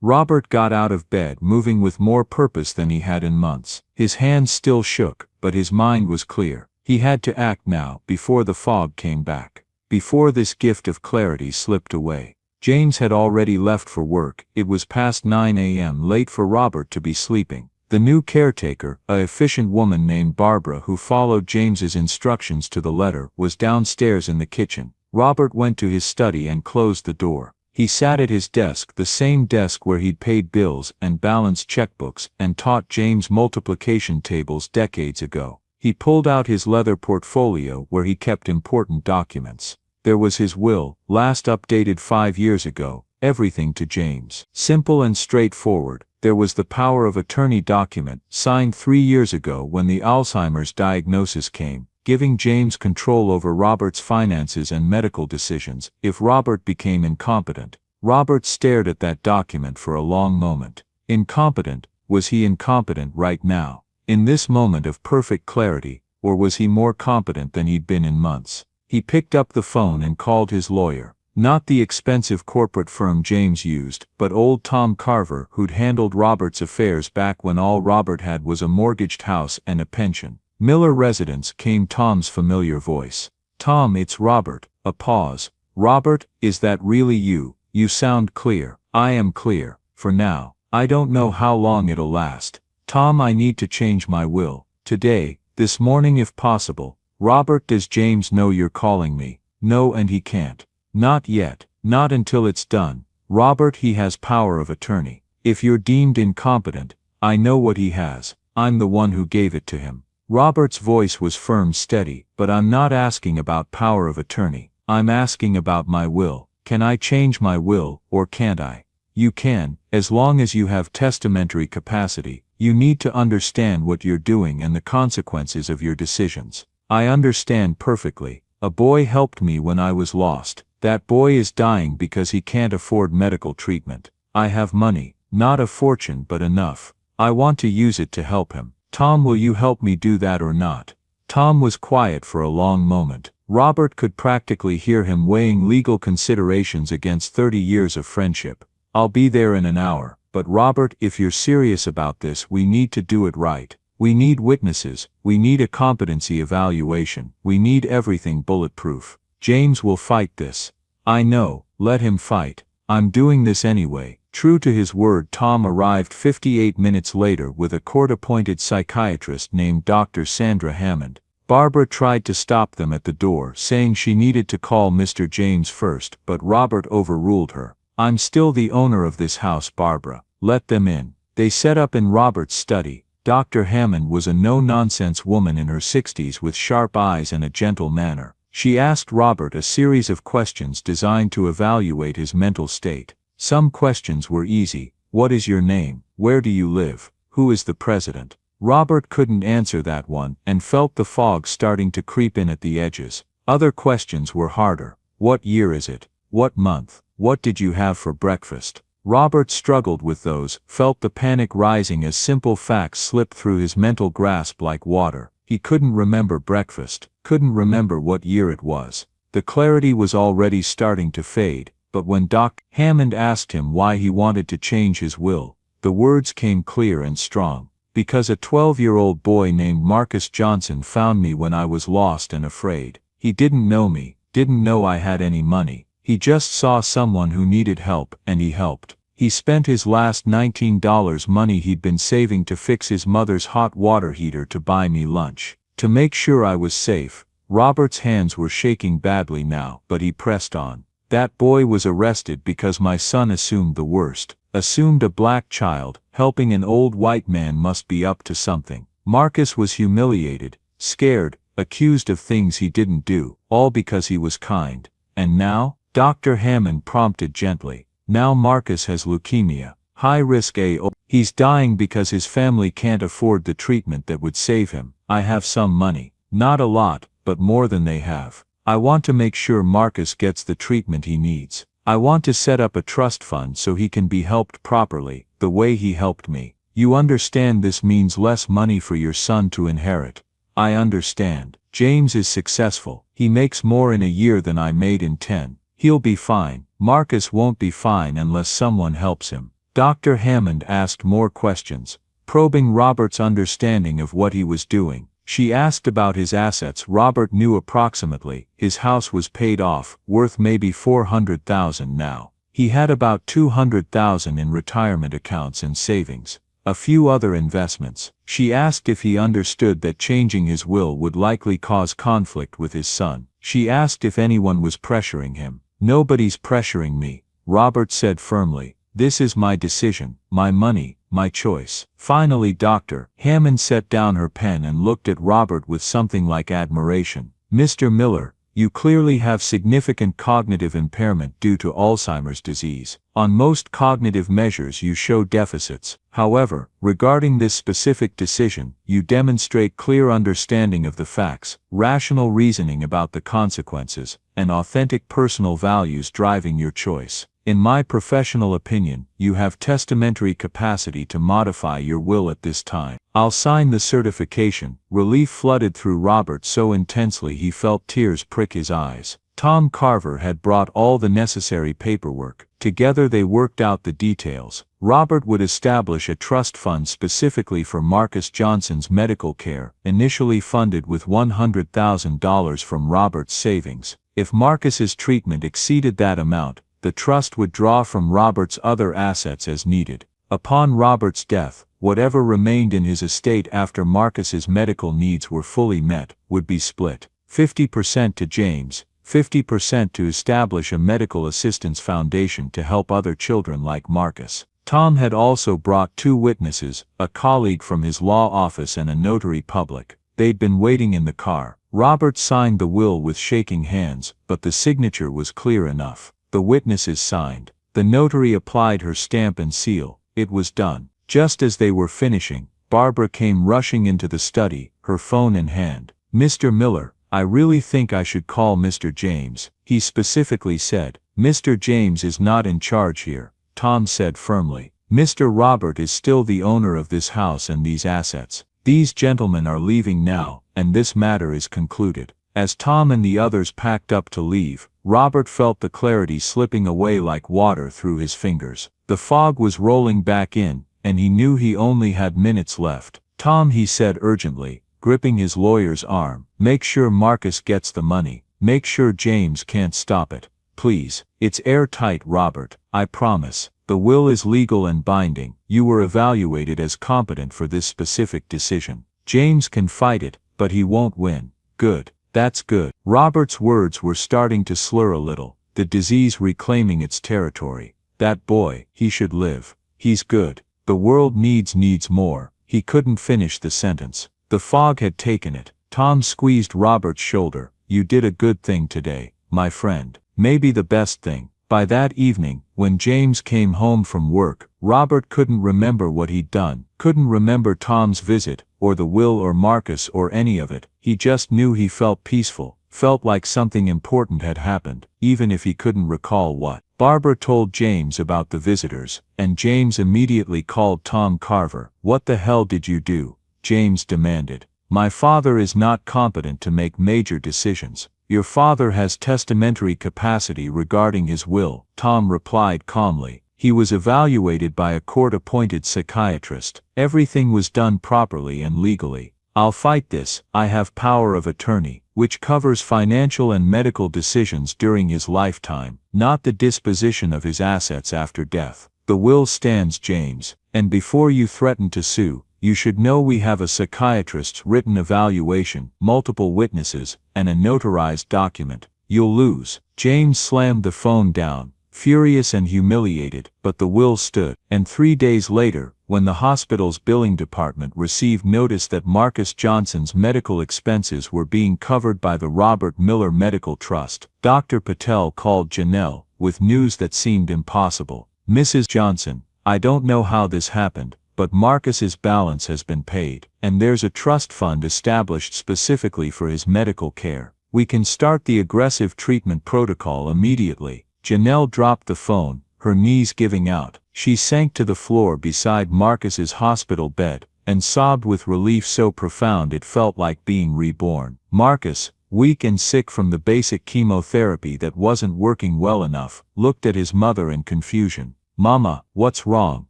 Robert got out of bed, moving with more purpose than he had in months. His hands still shook, but his mind was clear. He had to act now, before the fog came back. Before this gift of clarity slipped away. James had already left for work. It was past 9 a.m., late for Robert to be sleeping. The new caretaker, a efficient woman named Barbara who followed James's instructions to the letter, was downstairs in the kitchen. Robert went to his study and closed the door. He sat at his desk, the same desk where he'd paid bills and balanced checkbooks and taught James multiplication tables decades ago. He pulled out his leather portfolio where he kept important documents. There was his will, last updated 5 years ago, everything to James. Simple and straightforward. There was the power of attorney document, signed 3 years ago when the Alzheimer's diagnosis came, giving James control over Robert's finances and medical decisions if Robert became incompetent. Robert stared at that document for a long moment. Incompetent? Was he incompetent right now, in this moment of perfect clarity, or was he more competent than he'd been in months? He picked up the phone and called his lawyer. Not the expensive corporate firm James used, but old Tom Carver, who'd handled Robert's affairs back when all Robert had was a mortgaged house and a pension. Miller Residence, came Tom's familiar voice. Tom, it's Robert. A pause. Robert, is that really you? You sound clear. I am clear. For now. I don't know how long it'll last. Tom, I need to change my will. Today, this morning if possible. Robert, does James know you're calling me? No, and he can't. Not yet. Not until it's done. Robert, he has power of attorney. If you're deemed incompetent, I know what he has. I'm the one who gave it to him. Robert's voice was firm, steady. But I'm not asking about power of attorney. I'm asking about my will. Can I change my will, or can't I? You can, as long as you have testamentary capacity. You need to understand what you're doing and the consequences of your decisions. I understand perfectly. A boy helped me when I was lost. That boy is dying because he can't afford medical treatment. I have money, not a fortune but enough. I want to use it to help him. Tom, will you help me do that or not? Tom was quiet for a long moment. Robert could practically hear him weighing legal considerations against 30 years of friendship. I'll be there in an hour. But Robert, if you're serious about this, we need to do it right. We need witnesses. We need a competency evaluation. We need everything bulletproof. James will fight this. I know. Let him fight. I'm doing this anyway. True to his word, Tom arrived 58 minutes later with a court-appointed psychiatrist named Dr. Sandra Hammond. Barbara tried to stop them at the door, saying she needed to call Mr. James first, but Robert overruled her. I'm still the owner of this house, Barbara. Let them in. They set up in Robert's study. Dr. Hammond was a no-nonsense woman in her 60s with sharp eyes and a gentle manner. She asked Robert a series of questions designed to evaluate his mental state. Some questions were easy. What is your name? Where do you live? Who is the president? Robert couldn't answer that one and felt the fog starting to creep in at the edges. Other questions were harder. What year is it? What month? What did you have for breakfast? Robert struggled with those, felt the panic rising as simple facts slipped through his mental grasp like water. He couldn't remember breakfast, couldn't remember what year it was. The clarity was already starting to fade, but when Dr. Hammond asked him why he wanted to change his will, the words came clear and strong. Because a 12-year-old boy named Marcus Johnson found me when I was lost and afraid. He didn't know me, didn't know I had any money. He just saw someone who needed help, and he helped. He spent his last $19 money he'd been saving to fix his mother's hot water heater to buy me lunch. To make sure I was safe. Robert's hands were shaking badly now, but he pressed on. That boy was arrested because my son assumed the worst. Assumed a black child, helping an old white man must be up to something. Marcus was humiliated, scared, accused of things he didn't do, all because he was kind. And now? Dr. Hammond prompted gently. Now Marcus has leukemia. High risk AO. He's dying because his family can't afford the treatment that would save him. I have some money. Not a lot, but more than they have. I want to make sure Marcus gets the treatment he needs. I want to set up a trust fund so he can be helped properly, the way he helped me. You understand this means less money for your son to inherit. I understand. James is successful. He makes more in a year than I made in 10. He'll be fine. Marcus won't be fine unless someone helps him. Dr. Hammond asked more questions, probing Robert's understanding of what he was doing. She asked about his assets. Robert knew approximately. His house was paid off, worth maybe $400,000 now. He had about $200,000 in retirement accounts and savings. A few other investments. She asked if he understood that changing his will would likely cause conflict with his son. She asked if anyone was pressuring him. Nobody's pressuring me, Robert said firmly. This is my decision, my money, my choice. Finally, Dr. Hammond set down her pen and looked at Robert with something like admiration. Mr. Miller, you clearly have significant cognitive impairment due to Alzheimer's disease. On most cognitive measures you show deficits. However, regarding this specific decision, you demonstrate clear understanding of the facts, rational reasoning about the consequences, and authentic personal values driving your choice. In my professional opinion, you have testamentary capacity to modify your will at this time. I'll sign the certification. Relief flooded through Robert so intensely he felt tears prick his eyes. Tom Carver had brought all the necessary paperwork. Together they worked out the details. Robert would establish a trust fund specifically for Marcus Johnson's medical care, initially funded with $100,000 from Robert's savings. If Marcus's treatment exceeded that amount, the trust would draw from Robert's other assets as needed. Upon Robert's death, whatever remained in his estate after Marcus's medical needs were fully met, would be split. 50% to James, 50% to establish a medical assistance foundation to help other children like Marcus. Tom had also brought 2 witnesses, a colleague from his law office and a notary public. They'd been waiting in the car. Robert signed the will with shaking hands, but the signature was clear enough. The witnesses signed. The notary applied her stamp and seal. It was done. Just as they were finishing, Barbara came rushing into the study, her phone in hand. Mr. Miller, I really think I should call Mr. James, he specifically said. Mr. James is not in charge here, Tom said firmly. Mr. Robert is still the owner of this house and these assets. These gentlemen are leaving now, and this matter is concluded. As Tom and the others packed up to leave, Robert felt the clarity slipping away like water through his fingers. The fog was rolling back in, and he knew he only had minutes left. Tom, he said urgently, gripping his lawyer's arm, make sure Marcus gets the money. Make sure James can't stop it. Please. It's airtight, Robert. I promise. The will is legal and binding. You were evaluated as competent for this specific decision. James can fight it, but he won't win. Good. That's good. Robert's words were starting to slur a little, the disease reclaiming its territory. That boy, he should live. He's good. The world needs more. He couldn't finish the sentence. The fog had taken it. Tom squeezed Robert's shoulder. You did a good thing today, my friend. Maybe the best thing. By that evening, when James came home from work, Robert couldn't remember what he'd done, couldn't remember Tom's visit, or the will or Marcus or any of it. He just knew he felt peaceful, felt like something important had happened, even if he couldn't recall what. Barbara told James about the visitors, and James immediately called Tom Carver. What the hell did you do? James demanded. My father is not competent to make major decisions. Your father has testamentary capacity regarding his will, Tom replied calmly. He was evaluated by a court-appointed psychiatrist. Everything was done properly and legally. I'll fight this. I have power of attorney, which covers financial and medical decisions during his lifetime, not the disposition of his assets after death. The will stands, James, and before you threaten to sue, you should know we have a psychiatrist's written evaluation, multiple witnesses, and a notarized document. You'll lose. James slammed the phone down, furious and humiliated, but the will stood. And 3 days later, when the hospital's billing department received notice that Marcus Johnson's medical expenses were being covered by the Robert Miller Medical Trust, Dr. Patel called Janelle, with news that seemed impossible. Mrs. Johnson, I don't know how this happened, but Marcus's balance has been paid, and there's a trust fund established specifically for his medical care. We can start the aggressive treatment protocol immediately. Janelle dropped the phone, her knees giving out. She sank to the floor beside Marcus's hospital bed, and sobbed with relief so profound it felt like being reborn. Marcus, weak and sick from the basic chemotherapy that wasn't working well enough, looked at his mother in confusion. "Mama, what's wrong?"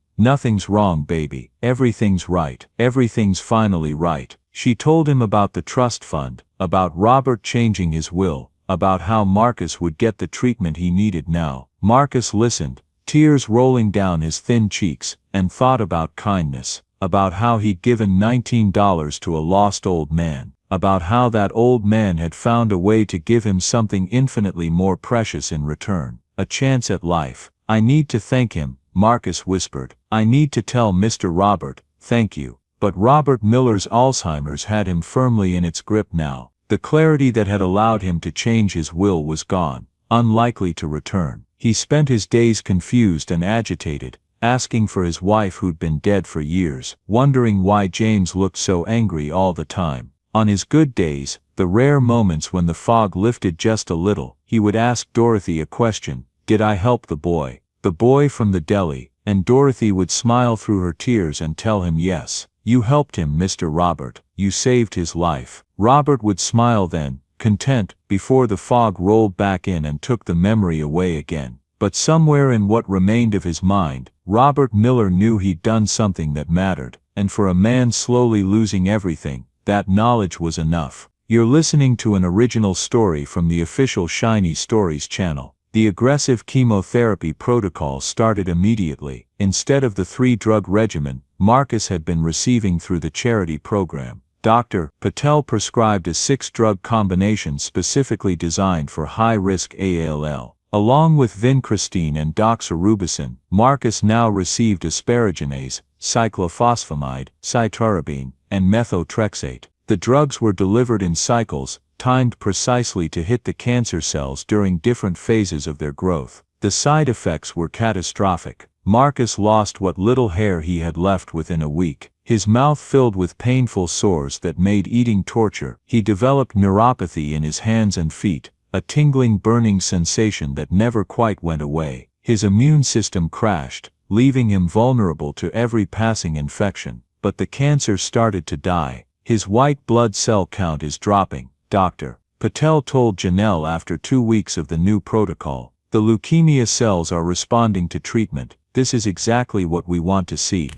"Nothing's wrong, baby. Everything's right. Everything's finally right." She told him about the trust fund, about Robert changing his will, about how Marcus would get the treatment he needed now. Marcus listened, tears rolling down his thin cheeks, and thought about kindness, about how he'd given $19 to a lost old man, about how that old man had found a way to give him something infinitely more precious in return, a chance at life. "I need to thank him," Marcus whispered. "I need to tell Mr. Robert, thank you." But Robert Miller's Alzheimer's had him firmly in its grip now. The clarity that had allowed him to change his will was gone, unlikely to return. He spent his days confused and agitated, asking for his wife who'd been dead for years, wondering why James looked so angry all the time. On his good days, the rare moments when the fog lifted just a little, he would ask Dorothy a question: "Did I help the boy? The boy from the deli?" And Dorothy would smile through her tears and tell him yes. "You helped him, Mr. Robert. You saved his life." Robert would smile then, content, before the fog rolled back in and took the memory away again. But somewhere in what remained of his mind, Robert Miller knew he'd done something that mattered, and for a man slowly losing everything, that knowledge was enough. You're listening to an original story from the official Shiny Stories channel. The aggressive chemotherapy protocol started immediately. Instead of the 3-drug regimen Marcus had been receiving through the charity program, Dr. Patel prescribed a 6-drug combination specifically designed for high-risk ALL. Along with vincristine and doxorubicin, Marcus now received asparaginase, cyclophosphamide, cytarabine, and methotrexate. The drugs were delivered in cycles, timed precisely to hit the cancer cells during different phases of their growth. The side effects were catastrophic. Marcus lost what little hair he had left within a week. His mouth filled with painful sores that made eating torture. He developed neuropathy in his hands and feet, a tingling burning sensation that never quite went away. His immune system crashed, leaving him vulnerable to every passing infection. But the cancer started to die. "His white blood cell count is dropping," Dr. Patel told Janelle after 2 weeks of the new protocol. "The leukemia cells are responding to treatment. This is exactly what we want to see."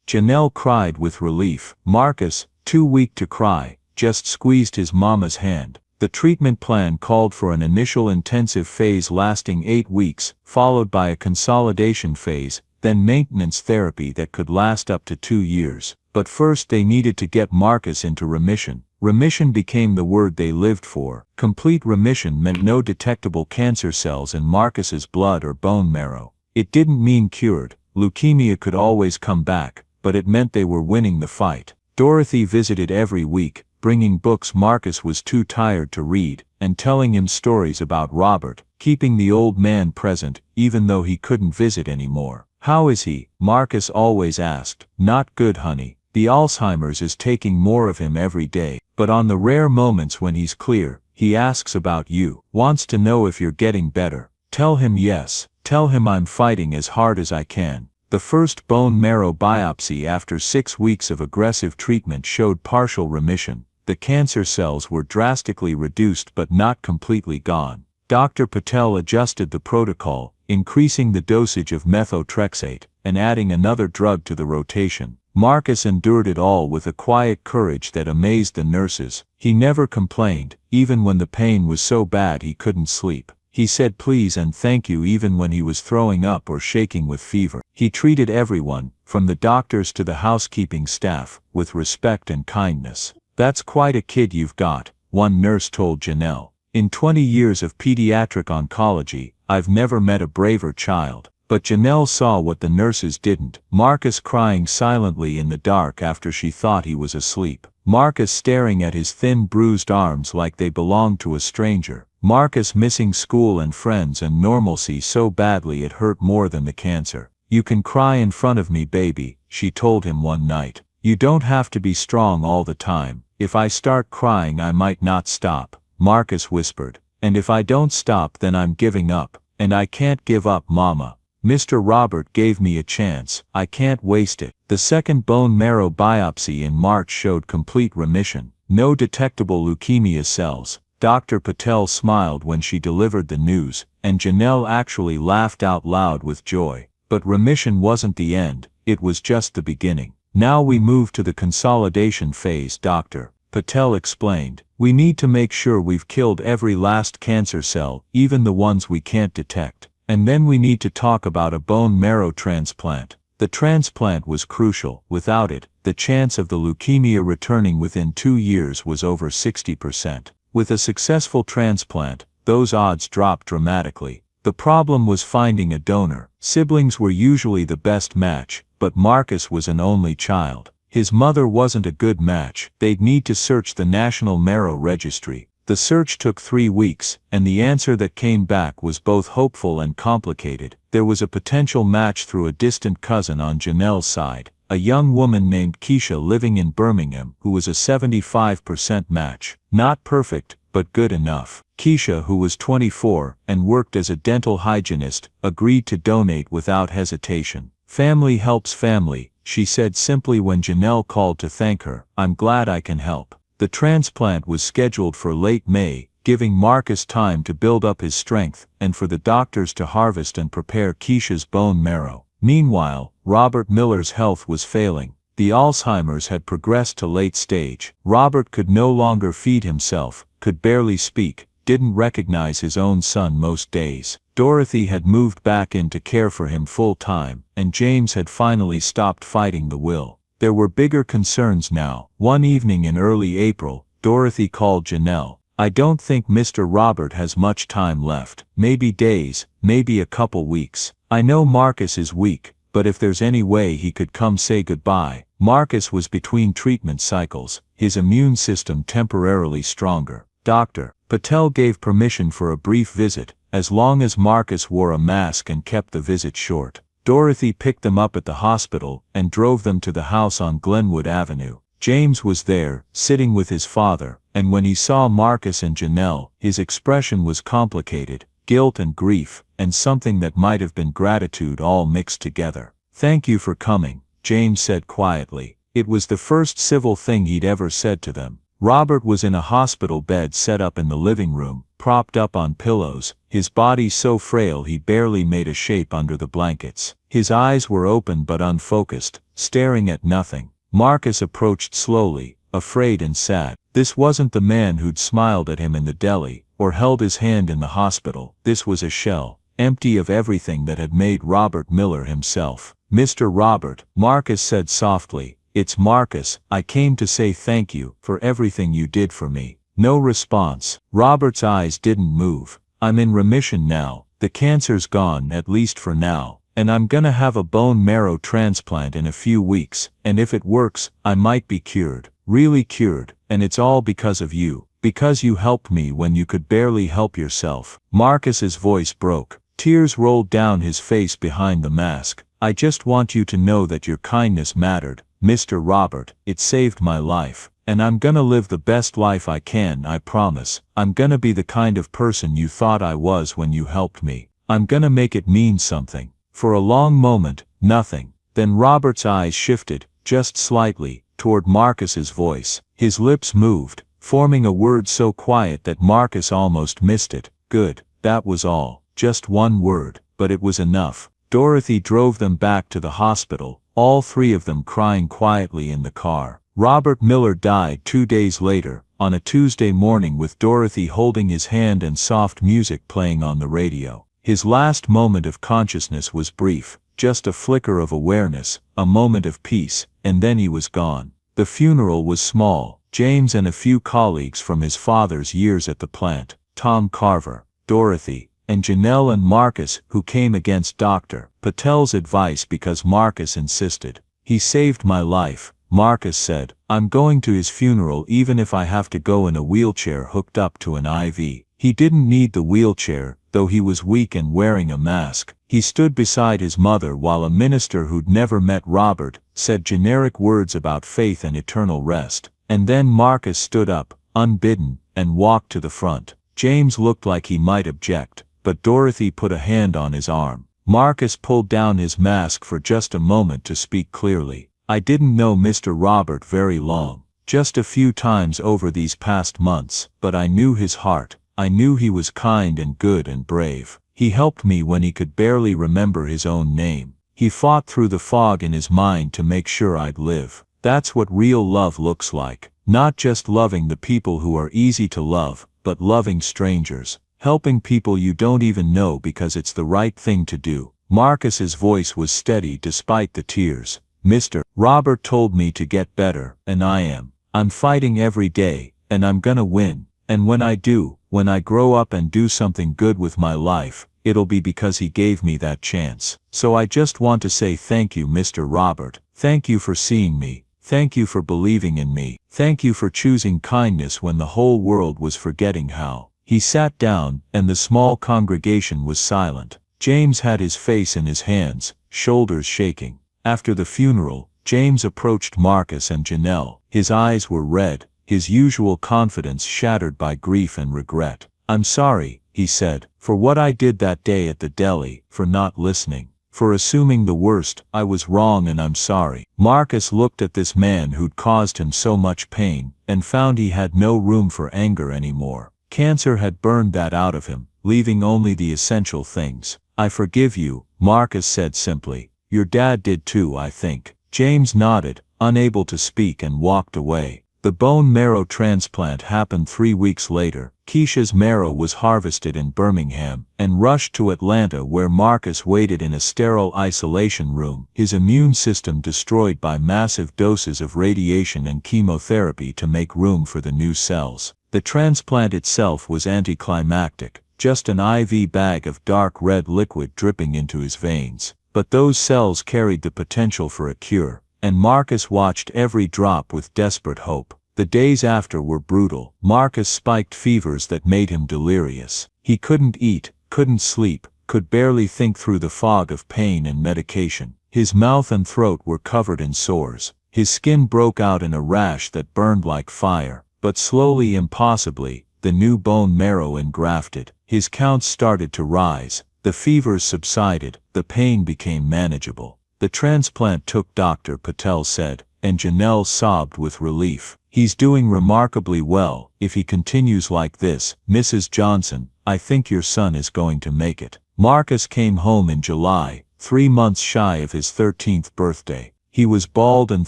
Janelle cried with relief. Marcus, too weak to cry, just squeezed his mama's hand. The treatment plan called for an initial intensive phase lasting 8 weeks, followed by a consolidation phase, then maintenance therapy that could last up to 2 years. But first they needed to get Marcus into remission. Remission became the word they lived for. Complete remission meant no detectable cancer cells in Marcus's blood or bone marrow. It didn't mean cured. Leukemia could always come back, but it meant they were winning the fight. Dorothy visited every week, bringing books Marcus was too tired to read, and telling him stories about Robert, keeping the old man present, even though he couldn't visit anymore. "How is he?" Marcus always asked. "Not good, honey. The Alzheimer's is taking more of him every day, but on the rare moments when he's clear, he asks about you, wants to know if you're getting better." Tell him yes. Tell him I'm fighting as hard as I can. The first bone marrow biopsy after 6 weeks of aggressive treatment showed partial remission. The cancer cells were drastically reduced but not completely gone. Dr. Patel adjusted the protocol, increasing the dosage of methotrexate, and adding another drug to the rotation. Marcus endured it all with a quiet courage that amazed the nurses. He never complained, even when the pain was so bad he couldn't sleep. He said please and thank you even when he was throwing up or shaking with fever. He treated everyone, from the doctors to the housekeeping staff, with respect and kindness. "That's quite a kid you've got," one nurse told Janelle. "In 20 years of pediatric oncology, I've never met a braver child." But Janelle saw what the nurses didn't. Marcus crying silently in the dark after she thought he was asleep. Marcus staring at his thin bruised arms like they belonged to a stranger. Marcus missing school and friends and normalcy so badly it hurt more than the cancer. "You can cry in front of me, baby," she told him one night. "You don't have to be strong all the time. If I start crying I might not stop." Marcus whispered. And if I don't stop then I'm giving up. And I can't give up, Mama. Mr. Robert gave me a chance. I can't waste it. The second bone marrow biopsy in March showed complete remission. No detectable leukemia cells. Dr. Patel smiled when she delivered the news, and Janelle actually laughed out loud with joy. But remission wasn't the end, it was just the beginning. Now we move to the consolidation phase, Dr. Patel explained. We need to make sure we've killed every last cancer cell, even the ones we can't detect. And then we need to talk about a bone marrow transplant. The transplant was crucial. Without it, the chance of the leukemia returning within 2 years was over 60%. With a successful transplant, those odds dropped dramatically. The problem was finding a donor. Siblings were usually the best match, but Marcus was an only child. His mother wasn't a good match. They'd need to search the National Marrow Registry. The search took 3 weeks, and the answer that came back was both hopeful and complicated. There was a potential match through a distant cousin on Janelle's side, a young woman named Keisha living in Birmingham who was a 75% match. Not perfect, but good enough. Keisha, who was 24 and worked as a dental hygienist, agreed to donate without hesitation. Family helps family, she said simply when Janelle called to thank her. I'm glad I can help. The transplant was scheduled for late May, giving Marcus time to build up his strength and for the doctors to harvest and prepare Keisha's bone marrow. Meanwhile, Robert Miller's health was failing. The Alzheimer's had progressed to late stage. Robert could no longer feed himself, could barely speak, didn't recognize his own son most days. Dorothy had moved back in to care for him full time, and James had finally stopped fighting the will. There were bigger concerns now. One evening in early April, Dorothy called Janelle. I don't think Mr. Robert has much time left. Maybe days, maybe a couple weeks. I know Marcus is weak, but if there's any way he could come say goodbye. Marcus was between treatment cycles, his immune system temporarily stronger. Dr. Patel gave permission for a brief visit, as long as Marcus wore a mask and kept the visit short. Dorothy picked them up at the hospital and drove them to the house on Glenwood Avenue. James was there, sitting with his father, and when he saw Marcus and Janelle, his expression was complicated, guilt and grief, and something that might have been gratitude all mixed together. Thank you for coming, James said quietly. It was the first civil thing he'd ever said to them. Robert was in a hospital bed set up in the living room, propped up on pillows, his body so frail he barely made a shape under the blankets. His eyes were open but unfocused, staring at nothing. Marcus approached slowly, afraid and sad. This wasn't the man who'd smiled at him in the deli, or held his hand in the hospital. This was a shell, empty of everything that had made Robert Miller himself. Mr. Robert, Marcus said softly, it's Marcus, I came to say thank you for everything you did for me. No response. Robert's eyes didn't move. I'm in remission now, the cancer's gone at least for now, and I'm gonna have a bone marrow transplant in a few weeks, and if it works, I might be cured, really cured, and it's all because of you, because you helped me when you could barely help yourself. Marcus's voice broke. Tears rolled down his face behind the mask. I just want you to know that your kindness mattered, Mr. Robert. It saved my life. And I'm gonna live the best life I can, I promise. I'm gonna be the kind of person you thought I was when you helped me. I'm gonna make it mean something. For a long moment, nothing. Then Robert's eyes shifted, just slightly, toward Marcus's voice. His lips moved, forming a word so quiet that Marcus almost missed it. Good. That was all. Just one word, but it was enough. Dorothy drove them back to the hospital, all three of them crying quietly in the car. Robert Miller died 2 days later, on a Tuesday morning with Dorothy holding his hand and soft music playing on the radio. His last moment of consciousness was brief, just a flicker of awareness, a moment of peace, and then he was gone. The funeral was small. James and a few colleagues from his father's years at the plant, Tom Carver, Dorothy, and Janelle and Marcus, who came against Dr. Patel's advice because Marcus insisted. He saved my life, Marcus said. I'm going to his funeral even if I have to go in a wheelchair hooked up to an IV. He didn't need the wheelchair, though he was weak and wearing a mask. He stood beside his mother while a minister who'd never met Robert said generic words about faith and eternal rest. And then Marcus stood up, unbidden, and walked to the front. James looked like he might object, but Dorothy put a hand on his arm. Marcus pulled down his mask for just a moment to speak clearly. I didn't know Mr. Robert very long, just a few times over these past months, but I knew his heart. I knew he was kind and good and brave. He helped me when he could barely remember his own name. He fought through the fog in his mind to make sure I'd live. That's what real love looks like. Not just loving the people who are easy to love, but loving strangers. Helping people you don't even know because it's the right thing to do. Marcus's voice was steady despite the tears. Mr. Robert told me to get better, and I am. I'm fighting every day, and I'm gonna win. And when I do, when I grow up and do something good with my life, it'll be because he gave me that chance. So I just want to say thank you, Mr. Robert. Thank you for seeing me. Thank you for believing in me. Thank you for choosing kindness when the whole world was forgetting how. He sat down, and the small congregation was silent. James had his face in his hands, shoulders shaking. After the funeral, James approached Marcus and Janelle. His eyes were red, his usual confidence shattered by grief and regret. I'm sorry, he said, for what I did that day at the deli, for not listening, for assuming the worst. I was wrong and I'm sorry. Marcus looked at this man who'd caused him so much pain, and found he had no room for anger anymore. Cancer had burned that out of him, leaving only the essential things. I forgive you, Marcus said simply. Your dad did too, I think. James nodded, unable to speak, and walked away. The bone marrow transplant happened 3 weeks later. Keisha's marrow was harvested in Birmingham, and rushed to Atlanta, where Marcus waited in a sterile isolation room, his immune system destroyed by massive doses of radiation and chemotherapy to make room for the new cells. The transplant itself was anticlimactic, just an IV bag of dark red liquid dripping into his veins. But those cells carried the potential for a cure, and Marcus watched every drop with desperate hope. The days after were brutal. Marcus spiked fevers that made him delirious. He couldn't eat, couldn't sleep, could barely think through the fog of pain and medication. His mouth and throat were covered in sores. His skin broke out in a rash that burned like fire. But slowly, impossibly, the new bone marrow engrafted. His counts started to rise. The fevers subsided. The pain became manageable. The transplant took, Dr. Patel said, and Janelle sobbed with relief. He's doing remarkably well. If he continues like this, Mrs. Johnson, I think your son is going to make it. Marcus came home in July, 3 months shy of his 13th birthday. He was bald and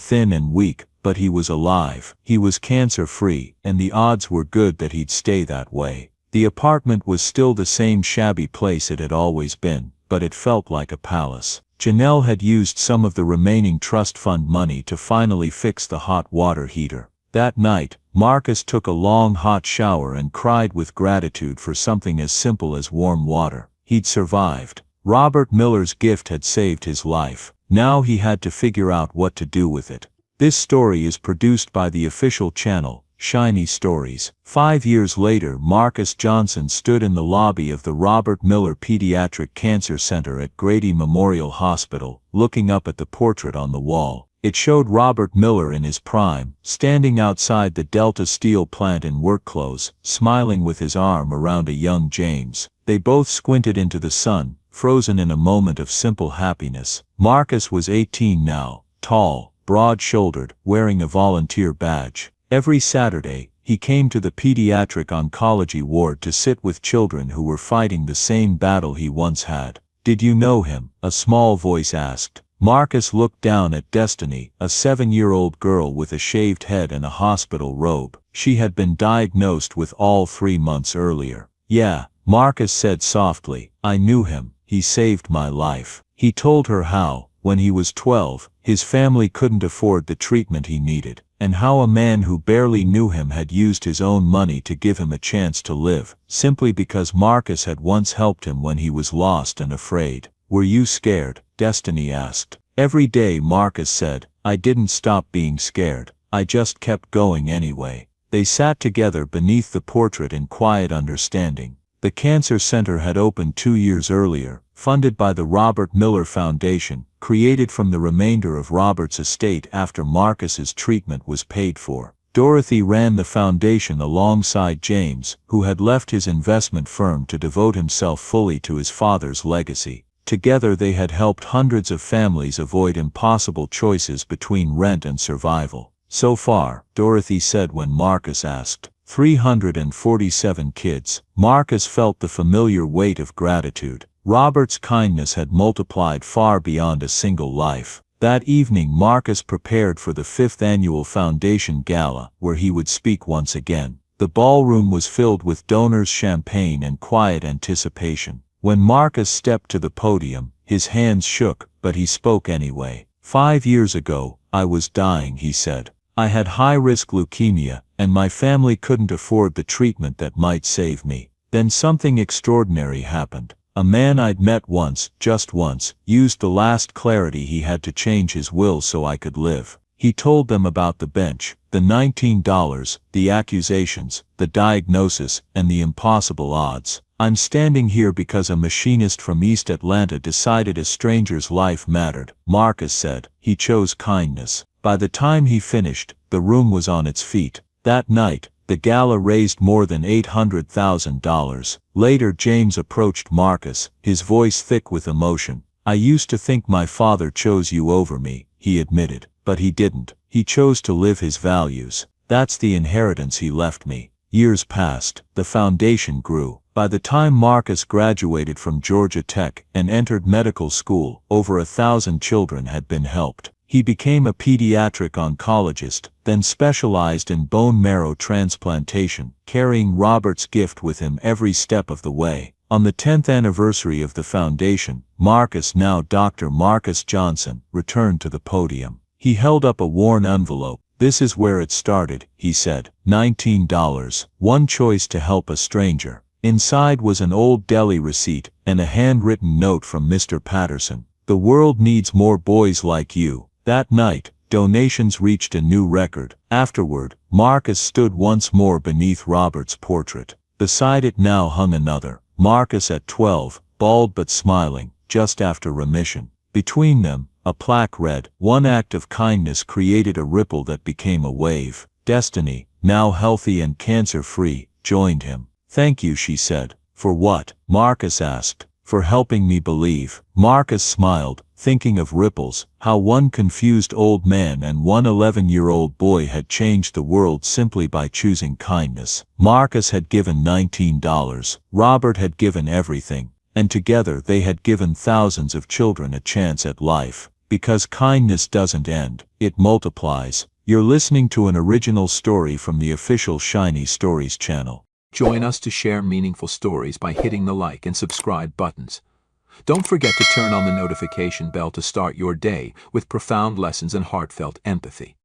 thin and weak, but he was alive. He was cancer-free, and the odds were good that he'd stay that way. The apartment was still the same shabby place it had always been, but it felt like a palace. Janelle had used some of the remaining trust fund money to finally fix the hot water heater. That night, Marcus took a long hot shower and cried with gratitude for something as simple as warm water. He'd survived. Robert Miller's gift had saved his life. Now he had to figure out what to do with it. This story is produced by the official channel, Shiny Stories. 5 years later, Marcus Johnson stood in the lobby of the Robert Miller Pediatric Cancer Center at Grady Memorial Hospital, looking up at the portrait on the wall. It showed Robert Miller in his prime, standing outside the Delta Steel plant in work clothes, smiling with his arm around a young James. They both squinted into the sun, frozen in a moment of simple happiness. Marcus was 18 now, tall, broad-shouldered, wearing a volunteer badge. Every Saturday, he came to the pediatric oncology ward to sit with children who were fighting the same battle he once had. Did you know him? A small voice asked. Marcus looked down at Destiny, a 7-year-old girl with a shaved head and a hospital robe. She had been diagnosed with all 3 months earlier. Yeah, Marcus said softly. I knew him. He saved my life. He told her how, when he was 12, his family couldn't afford the treatment he needed, and how a man who barely knew him had used his own money to give him a chance to live, simply because Marcus had once helped him when he was lost and afraid. Were you scared? Destiny asked. Every day, Marcus said. I didn't stop being scared. I just kept going anyway. They sat together beneath the portrait in quiet understanding. The cancer center had opened 2 years earlier, funded by the Robert Miller Foundation, created from the remainder of Robert's estate after Marcus's treatment was paid for. Dorothy ran the foundation alongside James, who had left his investment firm to devote himself fully to his father's legacy. Together they had helped hundreds of families avoid impossible choices between rent and survival. So far, Dorothy said when Marcus asked, 347 kids. Marcus felt the familiar weight of gratitude. Robert's kindness had multiplied far beyond a single life. That evening Marcus prepared for the 5th annual Foundation Gala, where he would speak once again. The ballroom was filled with donors, champagne, and quiet anticipation. When Marcus stepped to the podium, his hands shook, but he spoke anyway. 5 years ago, I was dying, he said. I had high-risk leukemia, and my family couldn't afford the treatment that might save me. Then something extraordinary happened. A man I'd met once, just once, used the last clarity he had to change his will so I could live. He told them about the bench, the $19, the accusations, the diagnosis, and the impossible odds. I'm standing here because a machinist from East Atlanta decided a stranger's life mattered, Marcus said. He chose kindness. By the time he finished, the room was on its feet. That night, the gala raised more than $800,000. Later James approached Marcus, his voice thick with emotion. I used to think my father chose you over me, he admitted. But he didn't. He chose to live his values. That's the inheritance he left me. Years passed. The foundation grew. By the time Marcus graduated from Georgia Tech and entered medical school, over 1,000 children had been helped. He became a pediatric oncologist, then specialized in bone marrow transplantation, carrying Robert's gift with him every step of the way. On the 10th anniversary of the foundation, Marcus, now Dr. Marcus Johnson, returned to the podium. He held up a worn envelope. This is where it started, he said. $19. One choice to help a stranger. Inside was an old deli receipt and a handwritten note from Mr. Patterson. The world needs more boys like you. That night, donations reached a new record. Afterward, Marcus stood once more beneath Robert's portrait. Beside it now hung another. Marcus at 12, bald but smiling, just after remission. Between them, a plaque read, "One act of kindness created a ripple that became a wave." Destiny, now healthy and cancer-free, joined him. Thank you, she said. For what? Marcus asked. For helping me believe. Marcus smiled, thinking of ripples, how one confused old man and one 11-year-old boy had changed the world simply by choosing kindness. Marcus had given $19. Robert had given everything. And together they had given thousands of children a chance at life. Because kindness doesn't end, it multiplies. You're listening to an original story from the official Shiny Stories channel. Join us to share meaningful stories by hitting the like and subscribe buttons. Don't forget to turn on the notification bell to start your day with profound lessons and heartfelt empathy.